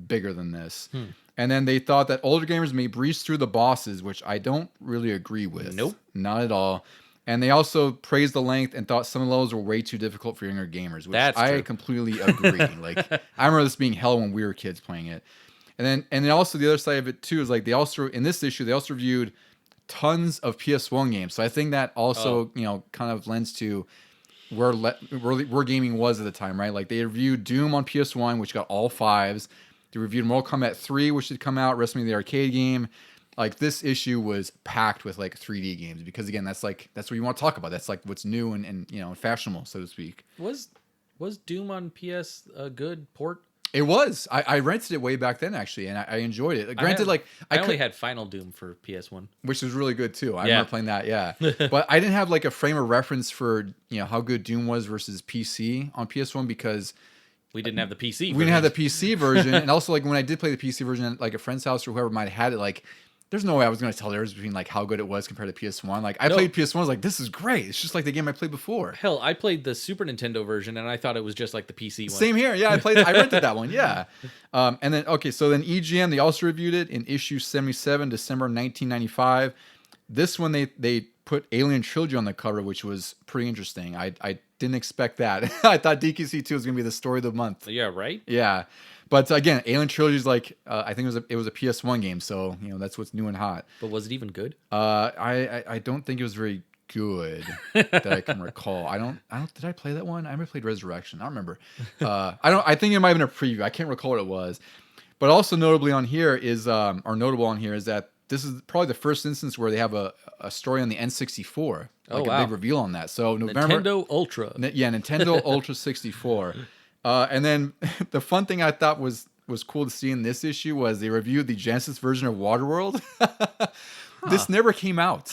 bigger than this. And then they thought that older gamers may breeze through the bosses, which I don't really agree with. Nope. Not at all. And they also praised the length and thought some of the levels were way too difficult for younger gamers, which I completely agree. Like, I remember this being hell when we were kids playing it. And then also the other side of it too is like they also, in this issue, they also reviewed tons of PS1 games. So I think that also, kind of lends to where gaming was at the time, right? Like they reviewed Doom on PS1, which got all 5s. They reviewed Mortal Kombat 3, which had come out, WrestleMania the arcade game. Like this issue was packed with like 3D games because again, that's what you want to talk about. That's like what's new and fashionable, so to speak. Was Doom on PS a good port? It was. I rented it way back then actually, and I enjoyed it. Granted, I only had Final Doom for PS1, which was really good too. I remember playing that. Yeah, but I didn't have like a frame of reference for how good Doom was versus PC on PS1 because we didn't have the PC. We didn't have the PC version, and also like when I did play the PC version at like a friend's house or whoever might have had it, like. There's no way I was going to tell the difference between like how good it was compared to PS1. Like I played PS1, I was like, this is great. It's just like the game I played before. Hell, I played the Super Nintendo version and I thought it was just like the PC one. Same here. Yeah, I rented that one. Yeah. And then EGM, they also reviewed it in issue 77, December 1995. This one they put Alien Trilogy on the cover, which was pretty interesting. I didn't expect that. I thought DKC2 was going to be the story of the month. Yeah, right? Yeah. But again, Alien Trilogy is like I think it was a PS1 game, so that's what's new and hot. But was it even good? I don't think it was very good that I can recall. I don't. Did I play that one? I never played Resurrection. I don't remember. I think it might have been a preview. I can't recall what it was. But also notable on here is that this is probably the first instance where they have a story on the N64, like a big reveal on that. So Nintendo Ultra. Nintendo Ultra 64. And then the fun thing I thought was cool to see in this issue was they reviewed the Genesis version of Waterworld. This never came out.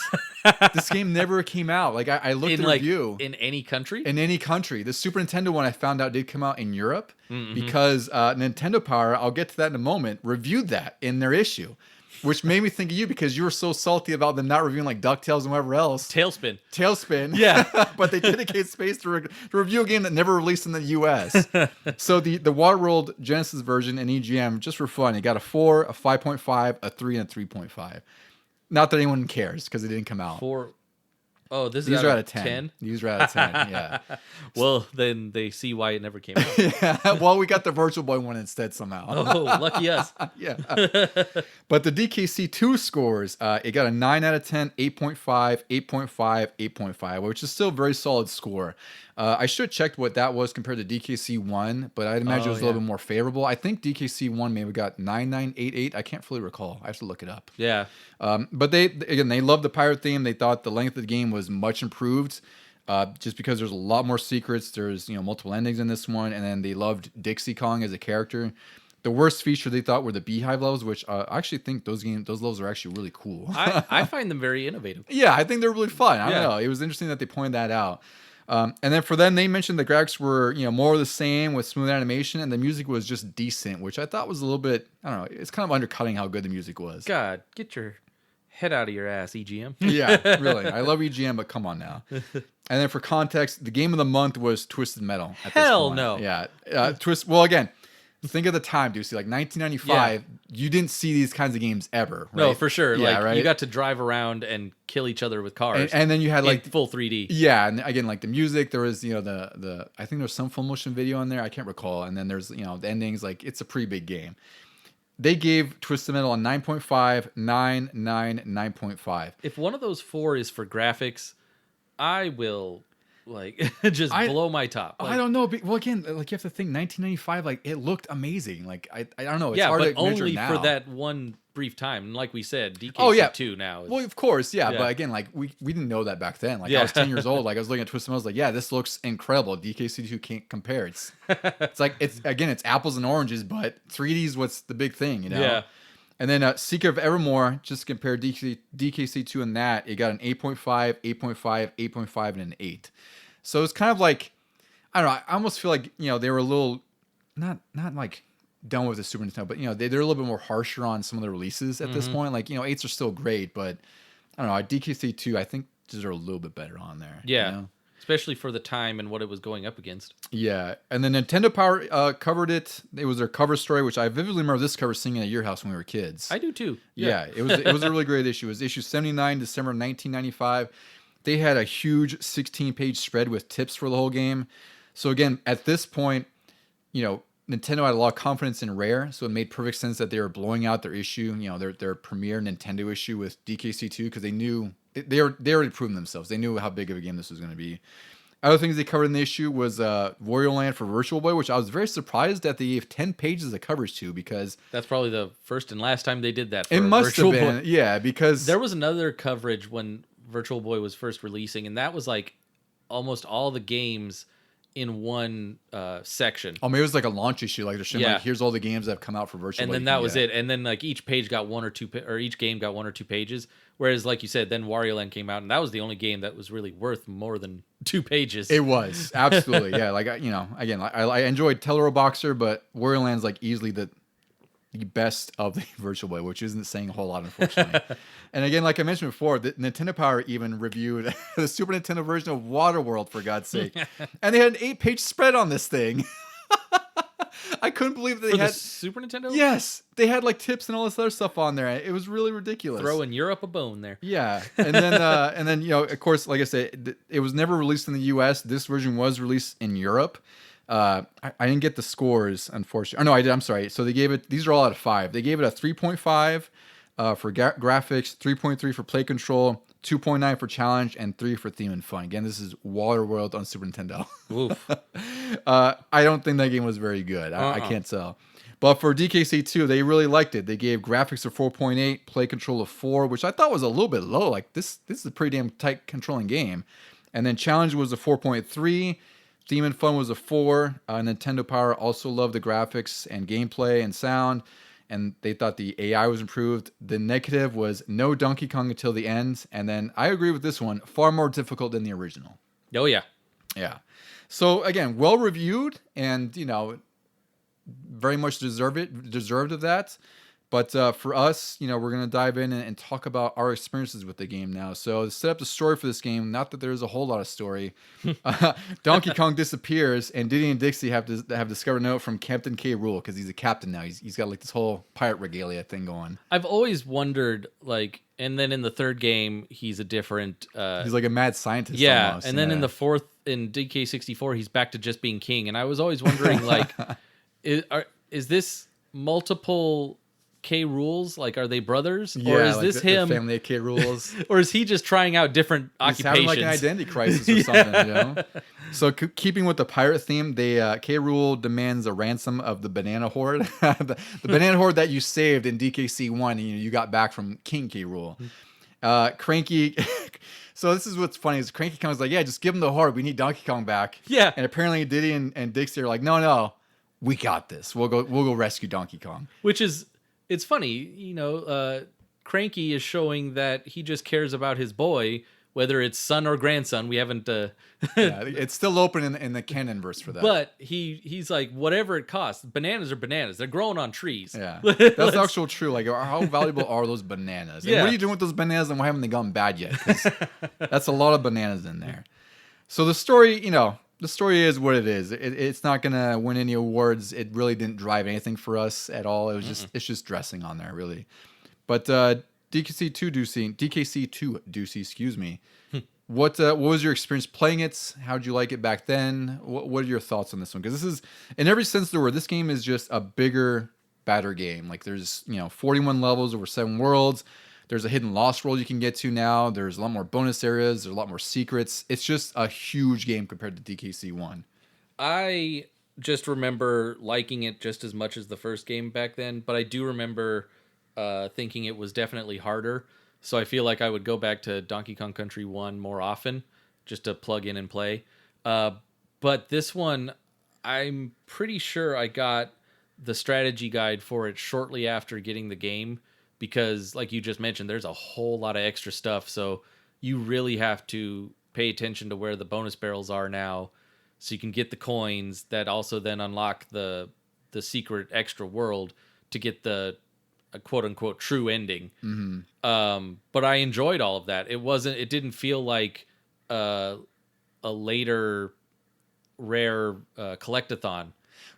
This game never came out. Like I looked at the review. In any country? In any country. The Super Nintendo one I found out did come out in Europe because Nintendo Power, I'll get to that in a moment, reviewed that in their issue. Which made me think of you because you were so salty about them not reviewing like DuckTales and whatever else. Tailspin. Yeah. But they dedicate space to review a game that never released in the US. So the Waterworld Genesis version in EGM, just for fun, it got a 4, a 5.5, a 3, and a 3.5. Not that anyone cares because it didn't come out. 4. Oh, these are out of 10. These are out of 10, yeah. Well, then they see why it never came out. Yeah. Well, we got the Virtual Boy one instead somehow. Oh, lucky us. Yeah. But the DKC2 scores, it got a 9 out of 10, 8.5, 8.5, 8.5, which is still a very solid score. I should have checked what that was compared to DKC1, but I'd imagine it was a little bit more favorable. I think DKC1 maybe got 9988. I can't fully recall. I have to look it up. Yeah. But they loved the pirate theme. They thought the length of the game was much improved. Just because there's a lot more secrets. There's multiple endings in this one, and then they loved Dixie Kong as a character. The worst feature they thought were the beehive levels, which I actually think those levels are actually really cool. I find them very innovative. Yeah, I think they're really fun. I Yeah. don't know. It was interesting that they pointed that out. And then for them, they mentioned the graphics were, more of the same with smooth animation, and the music was just decent, which I thought was a little bit, I don't know, it's kind of undercutting how good the music was. God, get your head out of your ass, EGM. Yeah, really. I love EGM, but come on now. And then for context, the game of the month was Twisted Metal. At Hell this point. no. Yeah. Well, again, think of the time, dude. See, like 1995, you didn't see these kinds of games ever. Right? No, for sure. Yeah, like right? you got to drive around and kill each other with cars. And then you had like full 3D. Yeah, and again, like the music, there was, the I think there's some full motion video in there. I can't recall. And then there's, the endings. Like it's a pretty big game. They gave Twisted Metal a 9.5, 9, 9, 9.5. If one of those 4 is for graphics, I will just blow my top. I don't know. Well, again, like you have to think 1995, like it looked amazing. Like I don't know. It's yeah, hard but to measure only now. for that one brief time. And like we said, DKC2 Oh, yeah. now. Is, Well, of course, yeah. Yeah. But again, like we didn't know that back then. Like Yeah. I was 10 years old. Like I was looking at Twisted Metal. I was like, yeah, this looks incredible. DKC2 can't compare. It's like it's apples and oranges, but 3D is what's the big thing, Yeah. And then Seeker of Evermore, just compare DKC2 and that, it got an 8.5, 8.5, 8.5, and an 8. So it's kind of like, I don't know, I almost feel like, they were a little, not like done with the Super Nintendo, but, they're a little bit more harsher on some of the releases at this point. Like, 8s are still great, but I don't know, DKC2, I think deserve a little bit better on there. Yeah. Especially for the time and what it was going up against. Yeah, and then Nintendo Power covered it. It was their cover story, which I vividly remember this cover singing at your house when we were kids. I do too. Yeah, it was a really great issue. It was issue 79, December 1995. They had a huge 16-page spread with tips for the whole game. So again, at this point, Nintendo had a lot of confidence in Rare, so it made perfect sense that they were blowing out their issue, their premier Nintendo issue with DKC2, because they knew they already proven themselves. They knew how big of a game this was going to be. Other things they covered in the issue was Wario Land for Virtual Boy, which I was very surprised that they gave 10 pages of coverage to, because that's probably the first and last time they did that. For it must Virtual have been, Boy. yeah, because there was another coverage when Virtual Boy was first releasing, and that was like almost all the games in one section. Oh, maybe it was like a launch issue, like they're showing, Yeah. like, here's all the games that have come out for Virtual and Boy. then that was it. And then like each page got one or two, or each game got 1 or 2 pages. Whereas, like you said, then Wario Land came out, and that was the only game that was really worth more than 2 pages. It was absolutely, yeah. Like again, I enjoyed Tellero Boxer, but Wario Land's like easily the best of the Virtual Boy, which isn't saying a whole lot, unfortunately. And again, like I mentioned before, the Nintendo Power even reviewed the Super Nintendo version of Waterworld, for God's sake, and they had an 8-page spread on this thing. I couldn't believe that they had the Super Nintendo. Yes, they had like tips and all this other stuff on there. It was really ridiculous. Throwing Europe a bone there. Yeah, and then of course, like I said, it was never released in the U.S. This version was released in Europe. I didn't get the scores, unfortunately. Oh no, I did. I'm sorry. So they gave it. These are all out of 5. They gave it a 3.5 for graphics, 3.3 for play control, 2.9 for challenge, and 3 for theme and fun. Again, this is Waterworld on Super Nintendo. Oof. I don't think that game was very good. I can't tell. But for DKC2, they really liked it. They gave graphics a 4.8, play control of 4, which I thought was a little bit low. Like this is a pretty damn tight controlling game. And then challenge was a 4.3. Theme and fun was a 4. Nintendo Power also loved the graphics and gameplay and sound, and they thought the AI was improved. The negative was no Donkey Kong until the end, and then I agree with this one, far more difficult than the original. Oh yeah. Yeah. So again, well reviewed, and very much deserved of that. But for us, we're going to dive in and talk about our experiences with the game now. So to set up the story for this game, not that there's a whole lot of story, Donkey Kong disappears, and Diddy and Dixie have discovered a note from Captain K. Rool, because he's a captain now. He's got like this whole pirate regalia thing going. I've always wondered, like, and then in the ththird game, he's a different... he's like a mad scientist almost. And then in the fourth, in DK64, he's back to just being king. And I was always wondering, like, is this multiple... K. Rules, like, are they brothers, or is like this him? The family of K. Rules, or is he just trying out different occupations? He's having like an identity crisis or something, So keeping with the pirate theme, they K. Rool demands a ransom of the banana horde, the banana horde that you saved in DKC 1, and you got back from King K. Rool. Cranky. So this is what's funny is Cranky Kong's like, yeah, just give him the horde. We need Donkey Kong back. Yeah. And apparently Diddy and Dixie are like, no. we got this. We'll go rescue Donkey Kong. Which is, it's funny, Cranky is showing that he just cares about his boy, whether it's son or grandson. We haven't. Yeah, it's still open in the canon verse for that. But he's like, whatever it costs. Bananas are bananas. They're growing on trees. Yeah, that's actually true. Like, how valuable are those bananas? And what are you doing with those bananas? And why haven't they gone bad yet? 'Cause that's a lot of bananas in there. So the story, the story is what it is. It's not gonna win any awards. It really didn't drive anything for us at all. It was it's just dressing on there, really. But DKC2 Ducey, excuse me. What was your experience playing it? How'd you like it back then? What are your thoughts on this one? Because this is, in every sense of the word, this game is just a bigger, badder game. Like, there's 41 levels over 7 worlds. There's a hidden lost world you can get to now. There's a lot more bonus areas. There's a lot more secrets. It's just a huge game compared to DKC 1. I just remember liking it just as much as the first game back then, but I do remember thinking it was definitely harder. So I feel like I would go back to Donkey Kong Country 1 more often just to plug in and play. But this one, I'm pretty sure I got the strategy guide for it shortly after getting the game, because like you just mentioned, there's a whole lot of extra stuff. So you really have to pay attention to where the bonus barrels are now, so you can get the coins that also then unlock the secret extra world to get the quote unquote true ending. Mm-hmm. But I enjoyed all of that. It didn't feel like a later rare collectathon.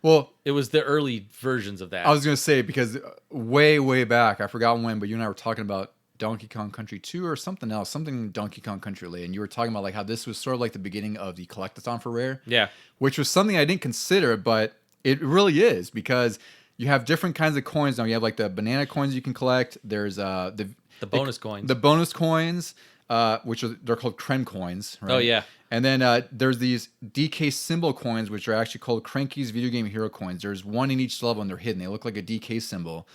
Well, it was the early versions of that. I was going to say, because way back, I forgot when, but you and I were talking about Donkey Kong Country 2 or something else, something Donkey Kong Country related, and you were talking about like how this was sort of like the beginning of the collectathon for Rare. Yeah. Which was something I didn't consider, but it really is, because you have different kinds of coins now. You have like the banana coins you can collect. There's the bonus coins. The bonus coins, they're called creme coins. Right? Oh yeah. And then there's these DK symbol coins, which are actually called Cranky's Video Game Hero coins. There's one in each level, and they're hidden. They look like a DK symbol.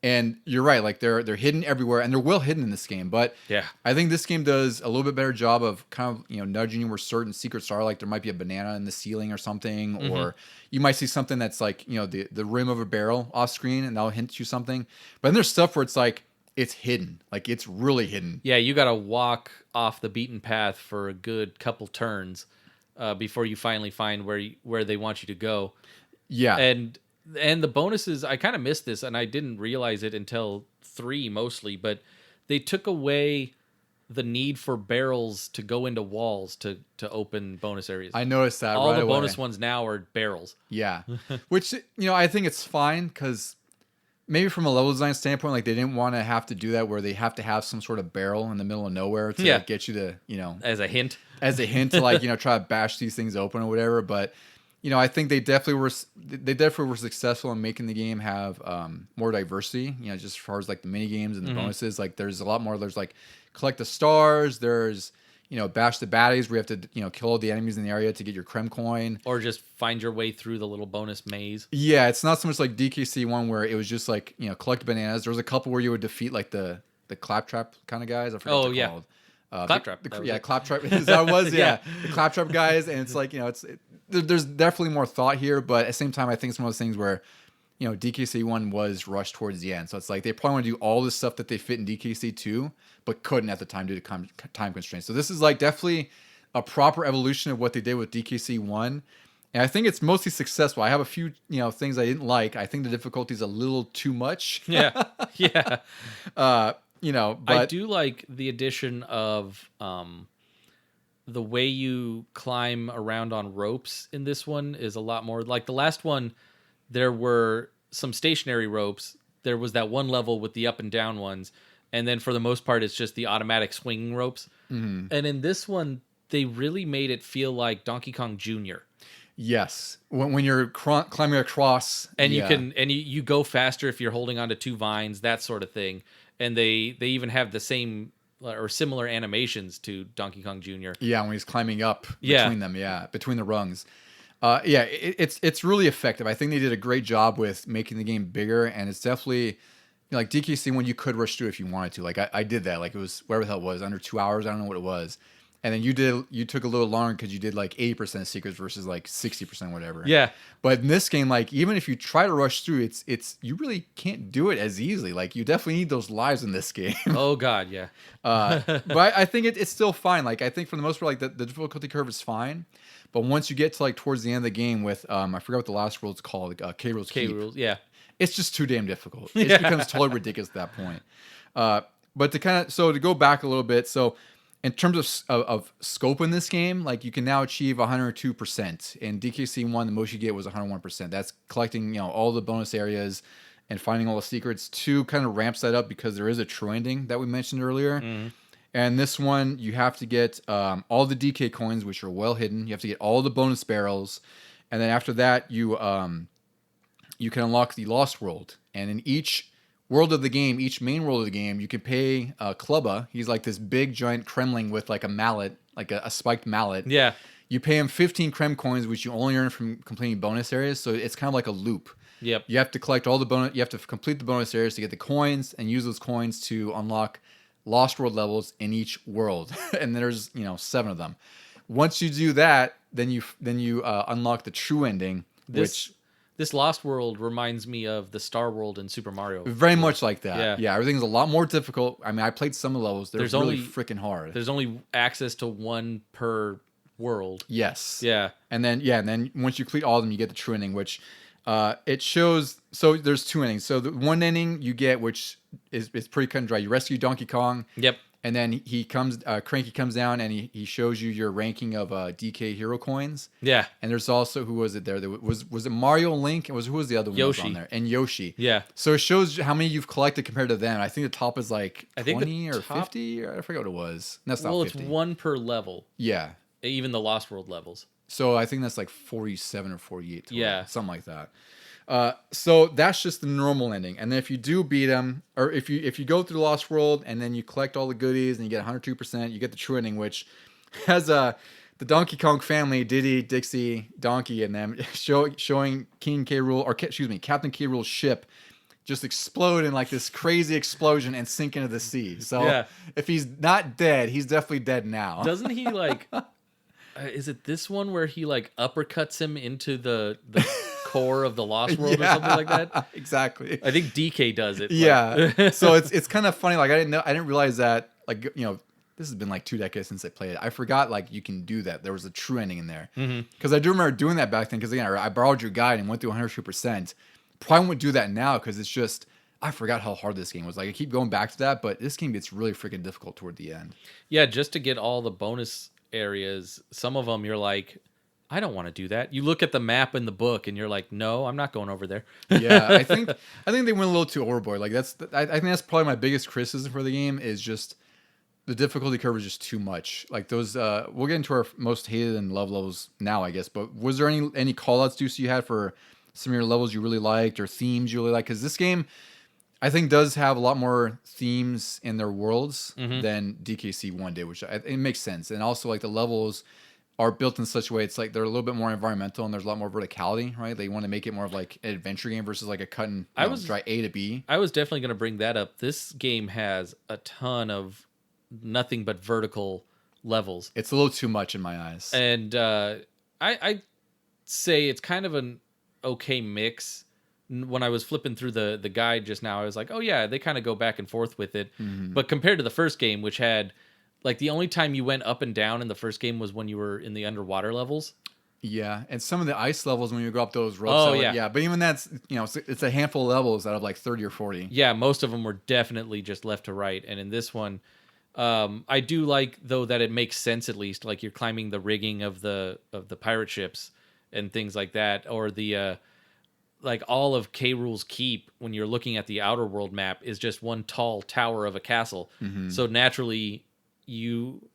And you're right, like they're hidden everywhere, and they're well hidden in this game. But yeah, I think this game does a little bit better job of kind of nudging you where certain secrets are. Like there might be a banana in the ceiling or something, or you might see something that's like the rim of a barrel off screen, and that'll hint you something. But then there's stuff where it's like it's hidden, like it's really hidden. Yeah, you got to walk off the beaten path for a good couple turns before you finally find where they want you to go. Yeah, and the bonuses, I kind of missed this, and I didn't realize it until 3 mostly, but they took away the need for barrels to go into walls to open bonus areas. I noticed that all right the away. Bonus ones now are barrels. Yeah, which I think it's fine, because maybe from a level design standpoint, like they didn't want to have to do that where they have to have some sort of barrel in the middle of nowhere to like, get you to as a hint to like try to bash these things open or whatever. But I think they definitely were successful in making the game have more diversity. Just as far as like the mini games and the bonuses, like there's a lot more. There's like collect the stars. There's bash the baddies where you have to kill all the enemies in the area to get your creme coin, or just find your way through the little bonus maze. Yeah, it's not so much like DKC 1 where it was just like collect bananas. There was a couple where you would defeat like the claptrap kind of guys. I forget what they're called. Claptrap. Claptrap. Is that what it was? Yeah, the claptrap guys, and it's like there's definitely more thought here, but at the same time, I think it's one of those things where DKC 1 was rushed towards the end, so it's like they probably want to do all the stuff that they fit in DKC 2, but couldn't at the time due to time constraints. So this is like definitely a proper evolution of what they did with DKC 1. And I think it's mostly successful. I have a few, things I didn't like. I think the difficulty is a little too much. Yeah. But I do like the addition of the way you climb around on ropes in this one is a lot more like the last one. There were some stationary ropes. There was that one level with the up and down ones. And then for the most part, it's just the automatic swinging ropes. Mm-hmm. And in this one, they really made it feel like Donkey Kong Jr. Yes, when you're climbing across, and you go faster if you're holding onto 2 vines, that sort of thing. And they even have the same or similar animations to Donkey Kong Jr. Yeah, when he's climbing up between them, between the rungs. It's really effective. I think they did a great job with making the game bigger, and it's definitely like DKC when you could rush through if you wanted to. Like I did that. Like it was whatever the hell it was, under 2 hours. I don't know what it was. And then you took a little longer because you did like 80% of secrets versus like 60% whatever. Yeah. But in this game, like even if you try to rush through, it's you really can't do it as easily. Like you definitely need those lives in this game. Oh God, yeah. But I think it's still fine. Like I think for the most part, like the difficulty curve is fine. But once you get to like towards the end of the game with I forgot what the last world's called, K Rules K Keep. rules, yeah. It's just too damn difficult. It just becomes totally ridiculous at that point. But to go back a little bit, so in terms of scope in this game, like you can now achieve 102%. In DKC1, the most you get was 101%. That's collecting, all the bonus areas and finding all the secrets. 2 kind of ramps that up because there is a true ending that we mentioned earlier. Mm-hmm. And this one, you have to get all the DK coins, which are well hidden. You have to get all the bonus barrels. And then after that, you can unlock the Lost World. And in each world of the game, each main world of the game, you can pay Klubba. He's like this big giant Kremling with like a mallet, like a spiked mallet. Yeah. You pay him 15 Krem coins, which you only earn from completing bonus areas. So it's kind of like a loop. Yep. You have to collect all the bonus. You have to complete the bonus areas to get the coins and use those coins to unlock Lost World levels in each world. And there's 7 of them. Once you do that, then you unlock the true ending, which. This Lost World reminds me of the Star World in Super Mario. Very much like that. Yeah. Everything's a lot more difficult. I mean, I played some of the levels. They're really freaking hard. There's only access to 1 per world. Yes. Yeah. And then once you complete all of them, you get the true ending, which it shows. So there's 2 endings. So the one ending you get, which is pretty cut and dry. You rescue Donkey Kong. Yep. And then Cranky comes down and he shows you your ranking of DK hero coins. Yeah. And there's also, who was it there? Was it Mario, Link? Who was the other one Yoshi. on there? And Yoshi. Yeah. So it shows how many you've collected compared to them. I think the top is like 20 or top, 50. Or I forget what it was. That's not 50. It's 1 per level. Yeah. Even the Lost World levels. So I think that's like 47 or 48 total. Yeah. Something like that. So that's just the normal ending. And then if you do beat them, or if you go through the Lost World and then you collect all the goodies and you get 102%, you get the true ending, which has the Donkey Kong family, Diddy, Dixie, Donkey, and them showing Captain K. Rool's ship just explode in like this crazy explosion and sink into the sea. So if he's not dead, he's definitely dead now. Doesn't he like? Is it this one where he like uppercuts him into the core of the Lost World or something like that? Exactly. I think DK does it. Yeah. So it's kind of funny. Like I didn't realize that. Like this has been like 2 decades since I played it. I forgot like you can do that. There was a true ending in there. Because I do remember doing that back then. Because again, I borrowed your guide and went through 102%. Probably wouldn't do that now because it's just I forgot how hard this game was. Like I keep going back to that, but this game gets really freaking difficult toward the end. Yeah, just to get all the bonus areas, some of them you're like, I don't want to do that. You look at the map in the book and you're like, no, I'm not going over there. Yeah, I think they went a little too overboard. Like I think that's probably my biggest criticism for the game is just the difficulty curve is just too much. Like those, we'll get into our most hated and loved levels now, I guess. But was there any call outs Deuce you had for some of your levels you really liked or themes you really liked? Because this game, I think, does have a lot more themes in their worlds than DKC 1 did, which it makes sense. And also, like the levels are built in such a way it's like they're a little bit more environmental and there's a lot more verticality, right? They want to make it more of like an adventure game versus like a cut and dry A to B. I was definitely going to bring that up. This game has a ton of nothing but vertical levels. It's a little too much in my eyes. And I say it's kind of an okay mix. When I was flipping through the guide just now, I was like, oh yeah, they kind of go back and forth with it. But compared to the first game, which had like the only time you went up and down in the first game was when you were in the underwater levels. Yeah, and some of the ice levels when you go up those ropes. Oh yeah, yeah. But even that's it's a handful of levels out of like 30 or 40. Yeah, most of them were definitely just left to right, and in this one, I do like though that it makes sense at least. Like you're climbing the rigging of the pirate ships and things like that, or the like all of K. Rool's Keep when you're looking at the outer world map is just one tall tower of a castle. So naturally, you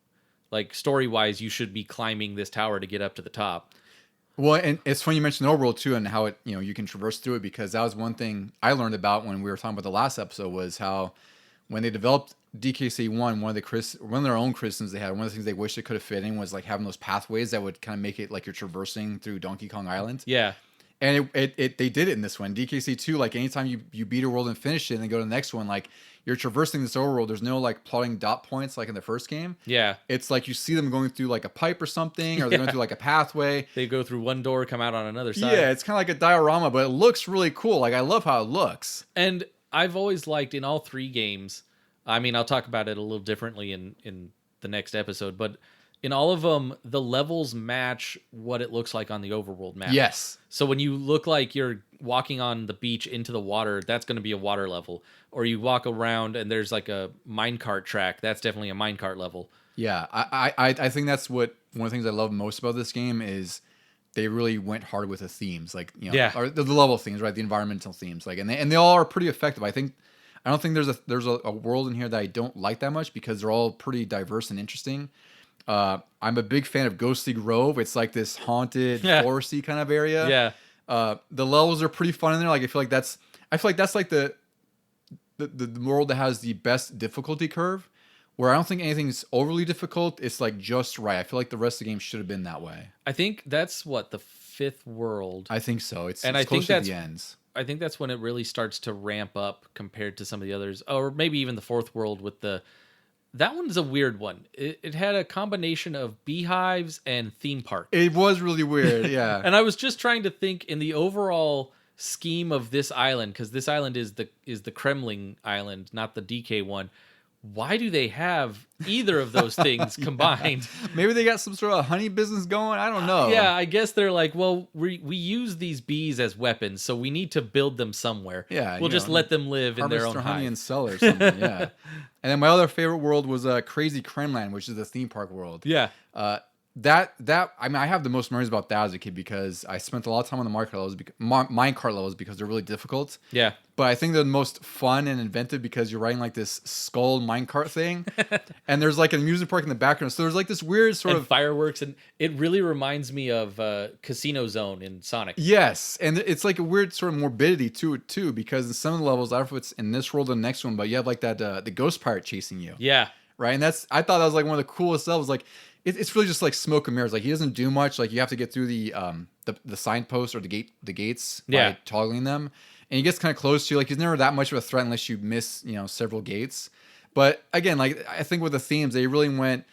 like story wise, you should be climbing this tower to get up to the top. Well, and it's funny you mentioned the overworld too, and how it you can traverse through it, because that was one thing I learned about when we were talking about the last episode was how when they developed DKC 1, one of their own criticisms they had, one of the things they wish they could have fit in was like having those pathways that would kind of make it like you're traversing through Donkey Kong Island. Yeah. And they did it in this one. DKC 2, like anytime you beat a world and finish it and then go to the next one, like you're traversing this overworld. There's no like plotting dot points like in the first game. Yeah. It's like you see them going through like a pipe or something, or they're going through like a pathway. They go through one door, come out on another side. Yeah, it's kind of like a diorama, but it looks really cool. Like I love how it looks. And I've always liked in all 3 games, I mean, I'll talk about it a little differently in the next episode, but in all of them, the levels match what it looks like on the overworld map. Yes. So when you look like you're walking on the beach into the water, that's going to be a water level. Or you walk around and there's like a minecart track, that's definitely a minecart level. Yeah, I think that's what one of the things I love most about this game is they really went hard with the themes, like or the level themes, right? The environmental themes, like, and they all are pretty effective. I don't think there's a world in here that I don't like that much because they're all pretty diverse and interesting. I'm a big fan of Ghostly Grove. It's like this haunted, foresty kind of area. Yeah. The levels are pretty fun in there. Like I feel like that's like the world that has the best difficulty curve, where I don't think anything's overly difficult. It's like just right. I feel like the rest of the game should have been that way. I think that's what the 5th world. I think so. It's I think that's the ends. I think that's when it really starts to ramp up compared to some of the others, or maybe even the 4th world with that one's a weird one. It had a combination of beehives and theme park. It was really weird, yeah. And I was just trying to think in the overall scheme of this island, because this island is the Kremling island, not the DK one. Why do they have either of those things combined? Maybe they got some sort of honey business going. I don't know. Yeah, I guess they're like, well, we use these bees as weapons, so we need to build them somewhere. Yeah, we'll just let them live in their own honey hive. and sell or something. Yeah. And then my other favorite world was Crazy Kremland, which is the theme park world. Yeah. That I mean, I have the most memories about that as a kid because I spent a lot of time on the minecart levels because they're really difficult. Yeah. But I think they're the most fun and inventive because you're riding like this skull minecart thing, and there's like a music park in the background. So there's like this weird sort of fireworks, and it really reminds me of Casino Zone in Sonic. Yes, and it's like a weird sort of morbidity to it too because in some of the levels, I don't know if it's in this world or the next one, but you have like that the ghost pirate chasing you. Yeah. Right, and I thought that was like one of the coolest levels. Like it's really just like smoke and mirrors. Like he doesn't do much. Like you have to get through the signpost or the gates by toggling them, and he gets kind of close to you. Like he's never that much of a threat unless you miss several gates. But again, like I think with the themes, they really went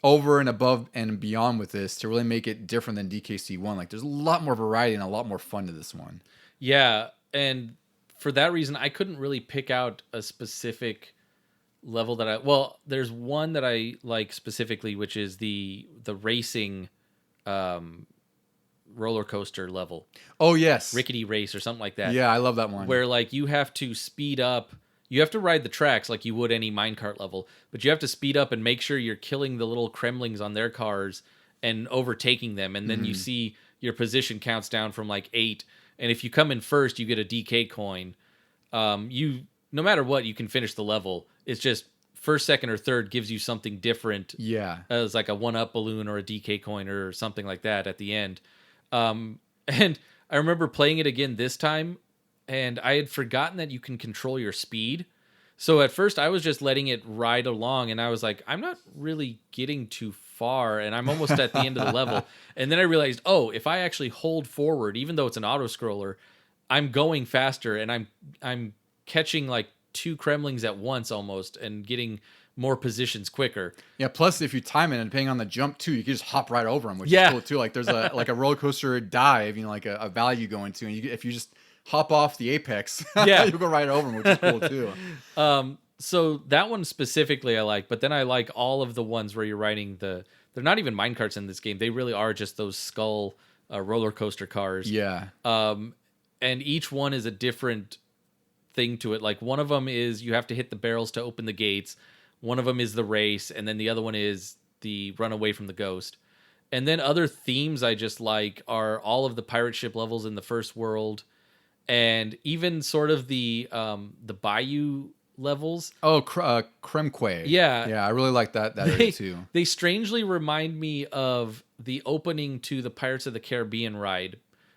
over and above and beyond with this to really make it different than DKC 1. Like there's a lot more variety and a lot more fun to this one. Yeah, and for that reason, I couldn't really pick out a specific level that there's one that I like specifically, which is the racing roller coaster level. Oh yes, Rickety Race or something like that. Yeah, I love that one. Where like you have to speed up. You have to ride the tracks like you would any minecart level, but you have to speed up and make sure you're killing the little Kremlings on their cars and overtaking them, and then you see your position counts down from like 8, and if you come in first, you get a DK coin. No matter what, you can finish the level. It's just first, second, or third gives you something different. Yeah. As like a 1-up balloon or a DK coin or something like that at the end. And I remember playing it again this time, and I had forgotten that you can control your speed. So at first, I was just letting it ride along, and I was like, I'm not really getting too far, and I'm almost at the end of the level. And then I realized, if I actually hold forward, even though it's an auto-scroller, I'm going faster, and I'm catching like 2 Kremlings at once almost and getting more positions quicker. Yeah, plus if you time it and depending on the jump too, you can just hop right over them, which is cool too. Like there's a like a roller coaster dive, like a valley you go into, and if you just hop off the apex, you'll go right over them, which is cool too. So that one specifically I like, but then I like all of the ones where you're riding they're not even minecarts in this game. They really are just those skull roller coaster cars. Yeah. And each one is a different thing to it. Like one of them is you have to hit the barrels to open the gates. One of them is the race, and then the other one is the run away from the ghost. And then other themes I just like are all of the pirate ship levels in the first world, and even sort of the bayou levels. Oh, Kremque. Yeah, I really like that area too. They strangely remind me of the opening to the Pirates of the Caribbean ride.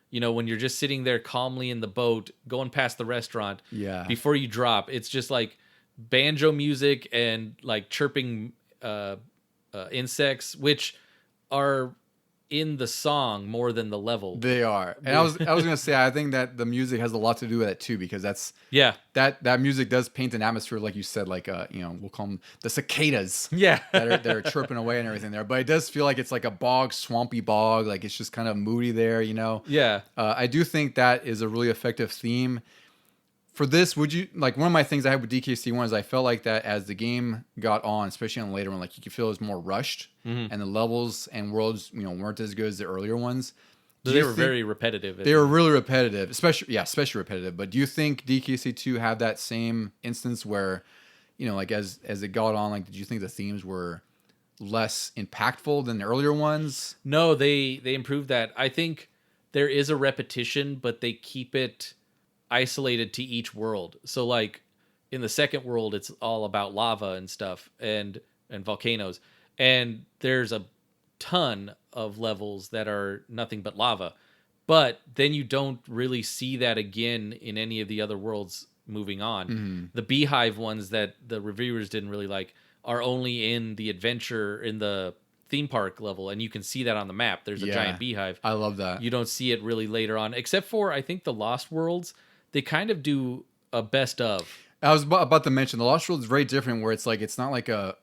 When you're just sitting there calmly in the boat, going past the restaurant. Yeah. Before you drop, it's just like banjo music and like chirping insects, which are in the song more than the level. They are. And I was gonna say, I think that the music has a lot to do with that too, because that music does paint an atmosphere, like you said, like we'll call them the cicadas. Yeah. that are chirping away and everything there. But it does feel like it's like a bog, swampy bog, like it's just kind of moody there, Yeah. I do think that is a really effective theme. For this, would you like, one of my things I had with DKC1 is I felt like that as the game got on, especially on the later one, like you could feel it was more rushed, and the levels and worlds, weren't as good as the earlier ones. They were very repetitive. They were really repetitive, especially repetitive. But do you think DKC2 had that same instance where, like as it got on, like did you think the themes were less impactful than the earlier ones? No, they improved that. I think there is a repetition, but they keep it isolated to each world. So like in the second world, it's all about lava and stuff and volcanoes. And there's a ton of levels that are nothing but lava. But then you don't really see that again in any of the other worlds moving on. Mm-hmm. The beehive ones that the reviewers didn't really like are only in the adventure, in the theme park level, and you can see that on the map. There's a giant beehive. I love that. You don't see it really later on, except for, I think, the Lost Worlds. They kind of do a best of. I was about to mention the Lost World is very different, where it's like it's not like a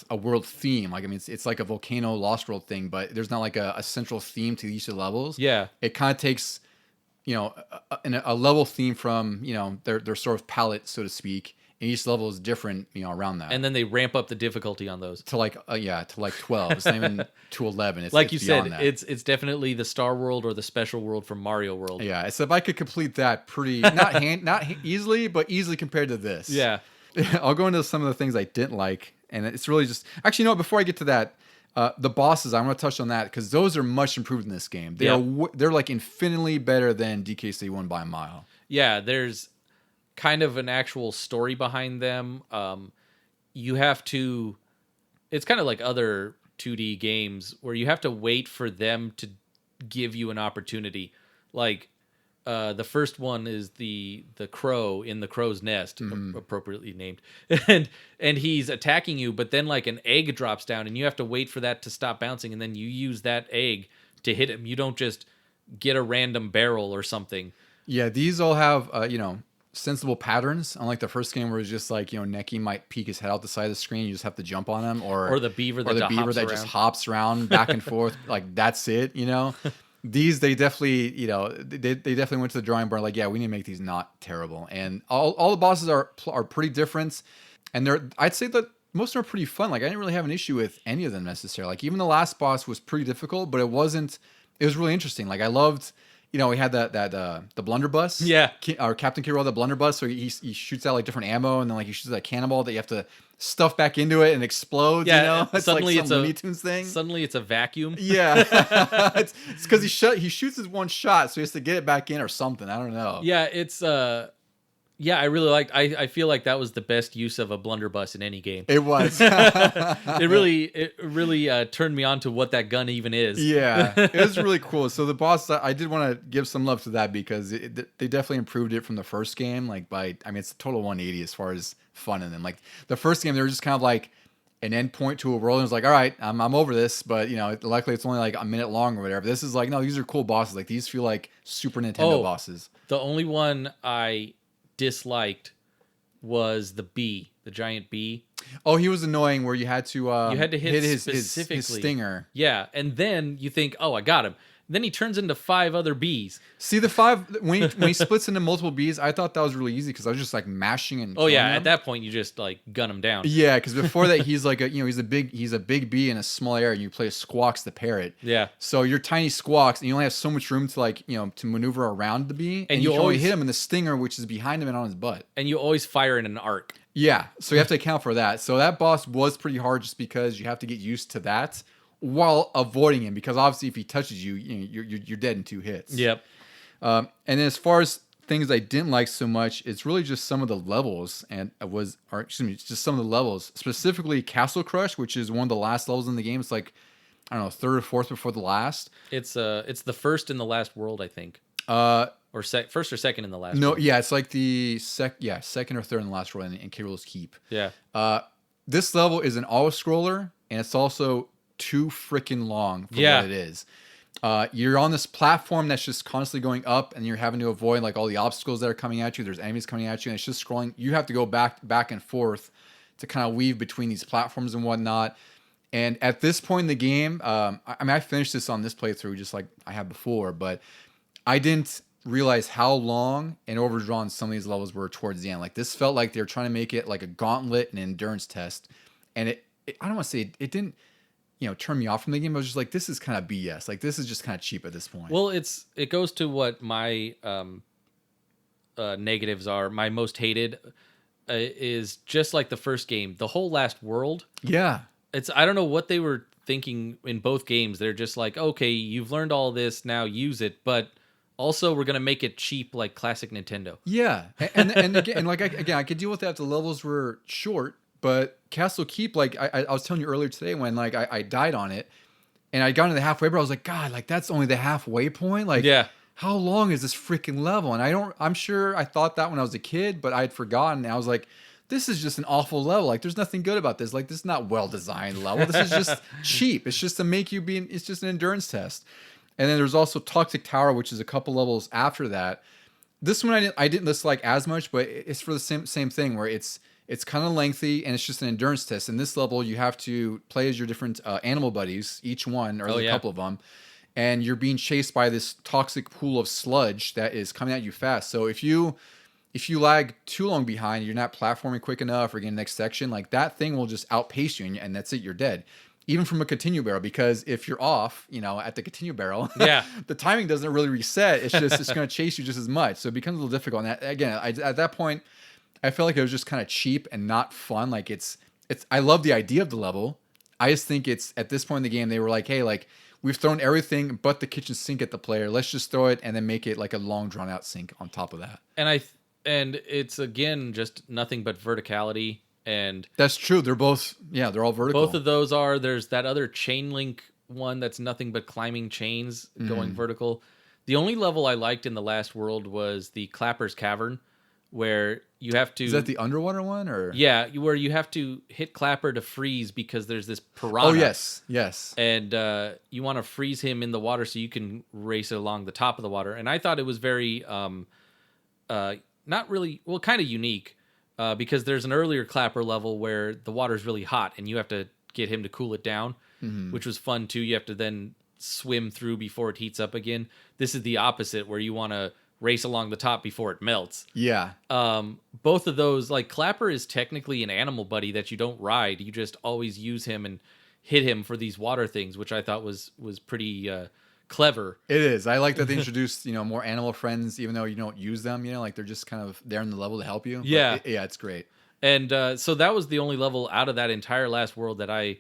world theme. Like, I mean, it's like a volcano Lost World thing, but there's not like a central theme to each of the levels. Yeah, it kind of takes a level theme from their sort of palette, so to speak. And each level is different, around that. And then they ramp up the difficulty on those to like 12. It's not even to 11. It's like it's you said, that. it's definitely the Star World or the Special World from Mario World. Yeah, so if I could complete that pretty not easily, but easily compared to this. Yeah, I'll go into some of the things I didn't like, and it's really just actually, before I get to that, the bosses, I'm going to touch on that because those are much improved in this game. They're like infinitely better than DKC1 by a mile. Yeah, there's kind of an actual story behind them. You have to, it's kind of like other 2D games where you have to wait for them to give you an opportunity. Like the first one is the crow in the crow's nest, appropriately named, and he's attacking you, but then like an egg drops down and you have to wait for that to stop bouncing, and then you use that egg to hit him. You don't just get a random barrel or something. Yeah, these all have sensible patterns, unlike the first game where it's just like Neki might peek his head out the side of the screen, you just have to jump on him, or the beaver that just hops around back and forth, like that's it. These, they definitely they definitely went to the drawing board, like, yeah, we need to make these not terrible. And all the bosses are pretty different, and I'd say that most of them are pretty fun. Like, I didn't really have an issue with any of them necessarily. Like, even the last boss was pretty difficult, but it was really interesting. Like, I loved, we had the blunderbuss. Yeah. Or Captain Kirill, the blunderbuss. So he shoots out like different ammo, and then like he shoots that cannonball that you have to stuff back into it and explodes. Yeah. It's suddenly like some Looney Tunes thing. Suddenly it's a vacuum. Yeah. It's because he shoots his one shot, so he has to get it back in or something. I don't know. Yeah, it's yeah, I really liked. I feel like that was the best use of a blunderbuss in any game. It was. It really turned me on to what that gun even is. Yeah, it was really cool. So the boss, I did want to give some love to that because they definitely improved it from the first game. Like it's a total 180 as far as fun in them. Like the first game, they were just kind of like an end point to a world, and it's like, all right, I'm over this, but luckily it's only like a minute long or whatever. This is like, no, these are cool bosses. Like these feel like Super Nintendo bosses. The only one I disliked was the giant bee. Oh, he was annoying where you had to hit his stinger. Yeah, and then you think, oh, I got him. Then he turns into 5 other bees. See, the 5 when he splits into multiple bees, I thought that was really easy because I was just like mashing and. Oh yeah, him. At that point you just like gun him down. Yeah, because before that he's like he's a big bee in a small area, and you play Squawks the parrot. Yeah. So you're tiny Squawks, and you only have so much room to like to maneuver around the bee, and you can only hit him in the stinger, which is behind him and on his butt. And you always fire in an arc. Yeah, so you have to account for that. So that boss was pretty hard just because you have to get used to that while avoiding him, because obviously if he touches you, you're dead in 2 hits. Yep. And then as far as things I didn't like so much, it's really just some of the levels, just some of the levels, specifically Castle Crush, which is one of the last levels in the game. It's like, I don't know, 3rd or 4th before the last. It's the first in the last world, I think. Or first or second in the last. No, world. yeah, it's like the second or third in the last world in Kirill's Keep. Yeah. This level is an auto scroller, and it's also too freaking long for what it is. You're on this platform that's just constantly going up, and you're having to avoid like all the obstacles that are coming at you. There's enemies coming at you, and it's just scrolling. You have to go back and forth to kind of weave between these platforms and whatnot. And at this point in the game, I finished this on this playthrough just like I had before, but I didn't realize how long and overdrawn some of these levels were towards the end. Like this felt like they were trying to make it like a gauntlet and endurance test, and I don't want to say it didn't, turn me off from the game. I was just like, this is kind of BS. Like this is just kind of cheap at this point. Well, it goes to what my negatives are. My most hated is just like the first game, the whole last world. Yeah, I don't know what they were thinking in both games. They're just like, okay, you've learned all this, now use it, but also we're gonna make it cheap like classic Nintendo. Yeah, and again, I could deal with that if the levels were short. But Castle Keep, like I was telling you earlier today, when like I died on it, and I got into the halfway, but I was like, God, like that's only the halfway point. Like, yeah, how long is this freaking level? And I'm sure I thought that when I was a kid, but I had forgotten. And I was like, this is just an awful level. Like, there's nothing good about this. Like, this is not well designed level. This is just cheap. It's just to make you it's just an endurance test. And then there's also Toxic Tower, which is a couple levels after that. This one I didn't dislike as much, but it's for the same thing where it's kind of lengthy and it's just an endurance test. In this level, you have to play as your different animal buddies, each one, or a couple of them, and you're being chased by this toxic pool of sludge that is coming at you fast. So if you lag too long behind, you're not platforming quick enough or getting the next section, like that thing will just outpace you, and that's it. You're dead. Even from a continue barrel, because if you're off, at the continue barrel, yeah, the timing doesn't really reset. It's going to chase you just as much. So it becomes a little difficult. And again, at that point, I felt like it was just kind of cheap and not fun. Like I love the idea of the level. I just think it's at this point in the game, they were like, hey, like we've thrown everything but the kitchen sink at the player. Let's just throw it and then make it like a long drawn out sink on top of that. And it's again just nothing but verticality. And that's true. They're all vertical. Both of those there's that other chain link one that's nothing but climbing chains going vertical. The only level I liked in the last world was the Clapper's Cavern, where you have to... Is that the underwater one? Or yeah, where you have to hit Clapper to freeze because there's this piranha. Oh, yes. And you want to freeze him in the water so you can race along the top of the water. And I thought it was very, not really, well, kind of unique. Because there's an earlier Clapper level where the water's really hot and you have to get him to cool it down, which was fun too. You have to then swim through before it heats up again. This is the opposite, where you want to race along the top before it melts. Yeah. Both of those, like Clapper is technically an animal buddy that you don't ride. You just always use him and hit him for these water things, which I thought was pretty clever. It is. I like that they introduced, more animal friends, even though you don't use them, like they're just kind of there in the level to help you. Yeah. It's great. And so that was the only level out of that entire last world that I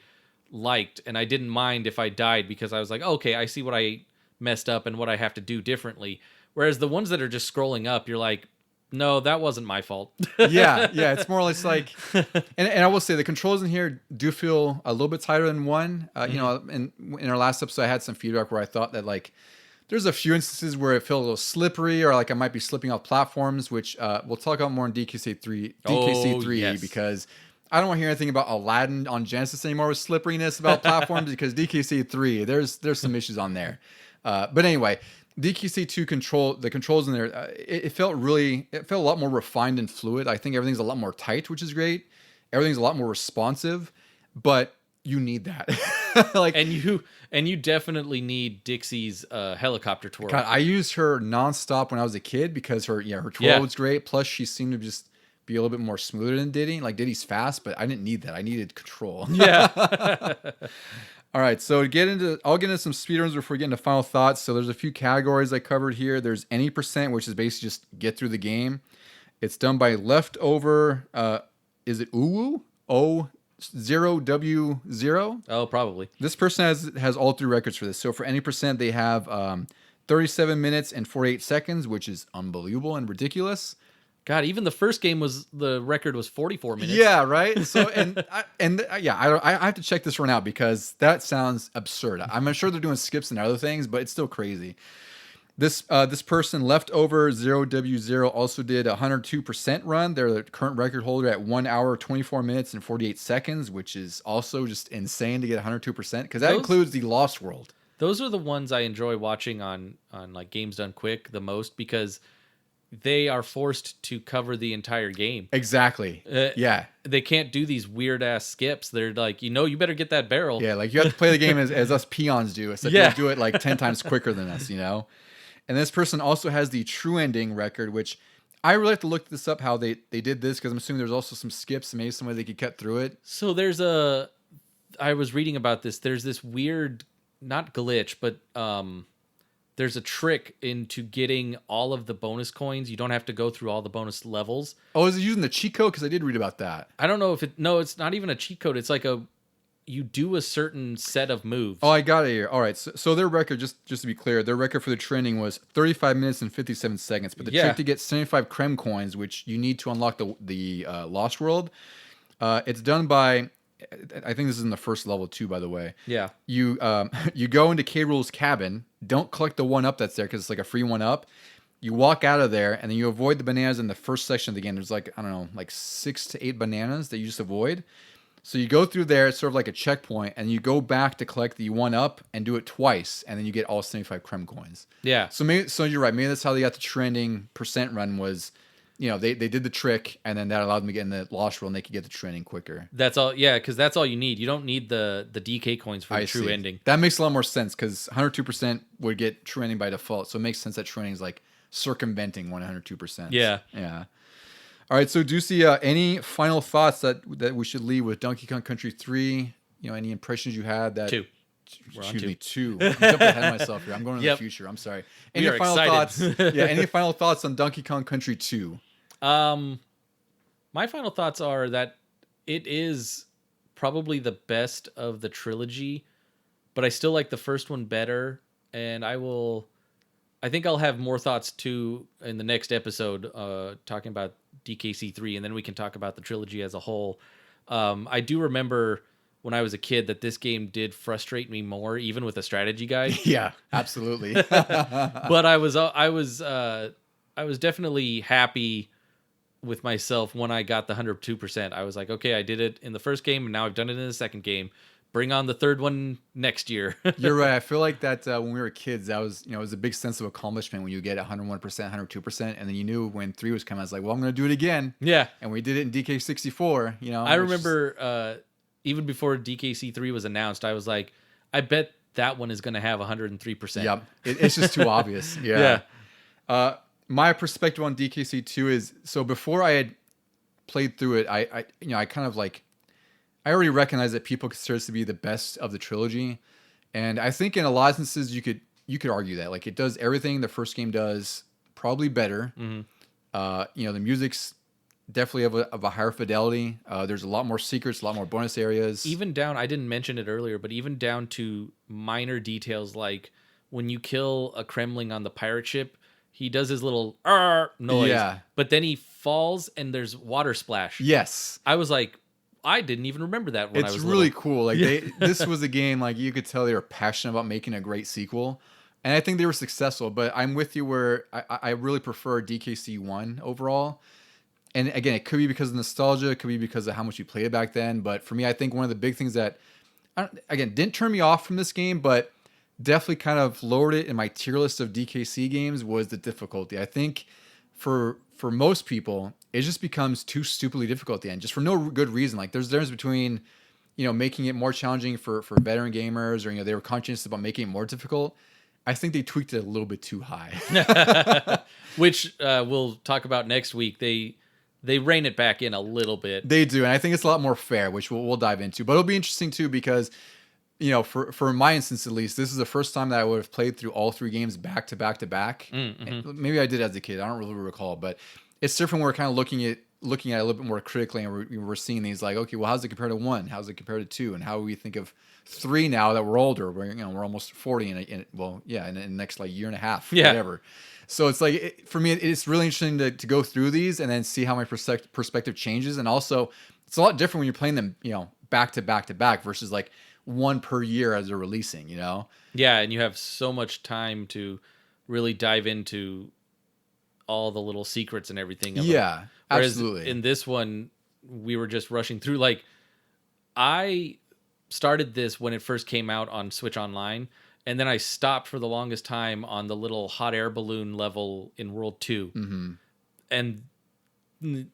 liked. And I didn't mind if I died because I was like, okay, I see what I messed up and what I have to do differently. Whereas the ones that are just scrolling up, you're like, no, that wasn't my fault. yeah. It's more or less like, and I will say the controls in here do feel a little bit tighter than one. In our last episode, I had some feedback where I thought that like there's a few instances where it felt a little slippery, or like I might be slipping off platforms, which we'll talk about more in DKC 3 yes. Because I don't want to hear anything about Aladdin on Genesis anymore with slipperiness about platforms, because DKC 3, there's some issues on there. But anyway, DKC2 the controls in there, it felt a lot more refined and fluid. I think everything's a lot more tight, which is great. Everything's a lot more responsive, but you need that. and you definitely need Dixie's helicopter twirl. God, I used her nonstop when I was a kid because her twirl was great. Plus, she seemed to just be a little bit more smoother than Diddy. Like Diddy's fast, but I didn't need that. I needed control. Yeah. All right, so I'll get into some speedruns before we get into final thoughts. So there's a few categories I covered here. There's any percent, which is basically just get through the game. It's done by Leftover. Is it Uwu? O0W0? Oh, probably. This person has all three records for this. So for any percent, they have 37 minutes and 48 seconds, which is unbelievable and ridiculous. God, even the first game the record was 44 minutes. Yeah, right. So I have to check this one out because that sounds absurd. I'm sure they're doing skips and other things, but it's still crazy. This person, Leftover 0W0, also did a 102% run. They're the current record holder at 1 hour, 24 minutes, and 48 seconds, which is also just insane to get 102%, because that includes the Lost World. Those are the ones I enjoy watching on like Games Done Quick the most because they are forced to cover the entire game. Exactly. Yeah. They can't do these weird ass skips. They're like, you better get that barrel. Yeah, like you have to play the game as us peons do, except Yeah. you'll do it like 10 times quicker than us, And this person also has the true ending record, which I really have to look this up how they did this because I'm assuming there's also some skips, maybe some way they could cut through it. So I was reading about this. There's this weird, not glitch, but there's a trick into getting all of the bonus coins. You don't have to go through all the bonus levels. Oh, is it using the cheat code? Because I did read about that. I don't know if it's not even a cheat code. It's like you do a certain set of moves. Oh, I got it here. All right. So their record, just to be clear, their record for the trending was 35 minutes and 57 seconds. But the trick to get 75 Krem coins, which you need to unlock the Lost World, it's done by, I think this is in the first level too, by the way. Yeah. You go into K. Rool's cabin. Don't collect the 1-up that's there because it's like a free 1-up. You walk out of there and then you avoid the bananas in the first section of the game. There's like, I don't know, like 6 to 8 bananas that you just avoid. So you go through there, it's sort of like a checkpoint, and you go back to collect the 1-up and do it twice, and then you get all 75 Krem coins. Yeah. So you're right. Maybe that's how they got the trending percent run was, they did the trick, and then that allowed them to get in the Lost World, and they could get the trending quicker. That's all. Yeah, because that's all you need. You don't need the DK coins for the true ending. That makes a lot more sense because 102% would get true ending by default. So it makes sense that true ending is like circumventing 102%. Yeah. Yeah. All right, so Ducey, any final thoughts that we should leave with Donkey Kong Country 3? Any impressions you had that... 2. Excuse me, 2. I'm jumping ahead of myself here. I'm going to the future. I'm sorry. Any final thoughts? Any final thoughts on Donkey Kong Country 2? My final thoughts are that it is probably the best of the trilogy, but I still like the first one better, and I think I'll have more thoughts too in the next episode, talking about DKC3, and then we can talk about the trilogy as a whole. I do remember when I was a kid that this game did frustrate me more, even with a strategy guide. Yeah, absolutely. But I was definitely happy with myself when I got the 102%. I was like, okay, I did it in the first game, and now I've done it in the second game. Bring on the third one next year. You're right. I feel like that when we were kids, that was, it was a big sense of accomplishment when you get 101%, 102%. And then you knew when 3 was coming, I was like, well, I'm going to do it again. Yeah. And we did it in DK64, I remember even before DKC3 was announced, I was like, I bet that one is going to have 103%. Yep. It's just too obvious. Yeah. My perspective on DKC2 is, so before I had played through it, I kind of like, I already recognize that people consider this to be the best of the trilogy, and I think in a lot of instances you could argue that like it does everything the first game does, probably better. Mm-hmm. The music's definitely of a higher fidelity. There's a lot more secrets, a lot more bonus areas. Even down, I didn't mention it earlier, but even down to minor details like when you kill a Kremling on the pirate ship, he does his little noise, but then he falls and there's water splash. Yes, I was like, I didn't even remember that when I was little. It's really cool. Like this was a game like you could tell they were passionate about making a great sequel, and I think they were successful. But I'm with you where I really prefer DKC 1 overall. And again, it could be because of nostalgia, it could be because of how much you played it back then. But for me, I think one of the big things that again didn't turn me off from this game, but definitely kind of lowered it in my tier list of DKC games was the difficulty. I think for most people, it just becomes too stupidly difficult at the end, just for no good reason. Like there's a difference between, making it more challenging for veteran gamers, or they were conscious about making it more difficult. I think they tweaked it a little bit too high, which we'll talk about next week. They rein it back in a little bit. They do, and I think it's a lot more fair, which we'll dive into. But it'll be interesting too because, for my instance at least, this is the first time that I would have played through all 3 games back to back to back. Mm-hmm. Maybe I did as a kid. I don't really recall, but it's different. We're kind of looking at it a little bit more critically, and we're seeing these like, okay, well, how's it compared to 1? How's it compared to 2? And how do we think of 3 now that we're older? We're almost 40 in the next like year and a half, whatever. So it's like for me, it's really interesting to go through these and then see how my perspective changes. And also, it's a lot different when you're playing them, back to back to back versus like 1 per year as they're releasing. Yeah, and you have so much time to really dive into all the little secrets and everything. Yeah, Whereas absolutely. In this one, we were just rushing through. Like, I started this when it first came out on Switch Online, and then I stopped for the longest time on the little hot air balloon level in World 2. Mm-hmm. And it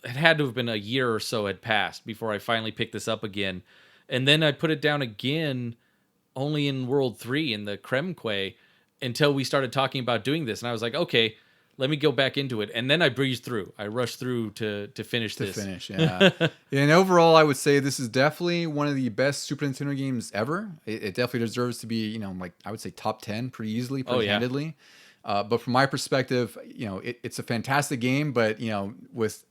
had to have been a year or so had passed before I finally picked this up again. And then I put it down again only in World 3 in the Kremque until we started talking about doing this. And I was like, okay, let me go back into it. And then I breezed through. I rushed through to finish this. Yeah. And overall, I would say this is definitely one of the best Super Nintendo games ever. It definitely deserves to be, like I would say top 10 pretty easily, pretty handedly. But from my perspective, it's a fantastic game. But, with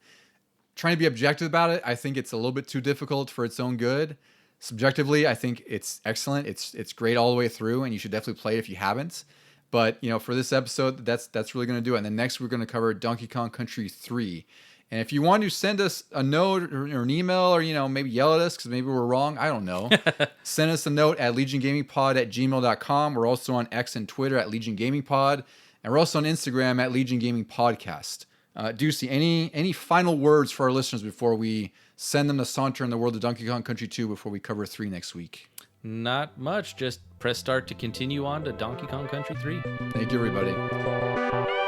trying to be objective about it, I think it's a little bit too difficult for its own good. Subjectively, I think it's excellent. It's great all the way through, and you should definitely play it if you haven't. But for this episode, that's really going to do it. And then next we're going to cover Donkey Kong Country 3. And if you want to send us a note or an email, or maybe yell at us because maybe we're wrong, I don't know. Send us a note at LegiongGamingPod@gmail.com. We're also on X and Twitter at LegiongGamingPod, and we're also on Instagram at LegiongGamingPodcast. Ducey, any final words for our listeners before we send them to saunter in the world of Donkey Kong Country 2 before we cover 3 next week? Not much. Just press start to continue on to Donkey Kong Country 3. Thank you, everybody.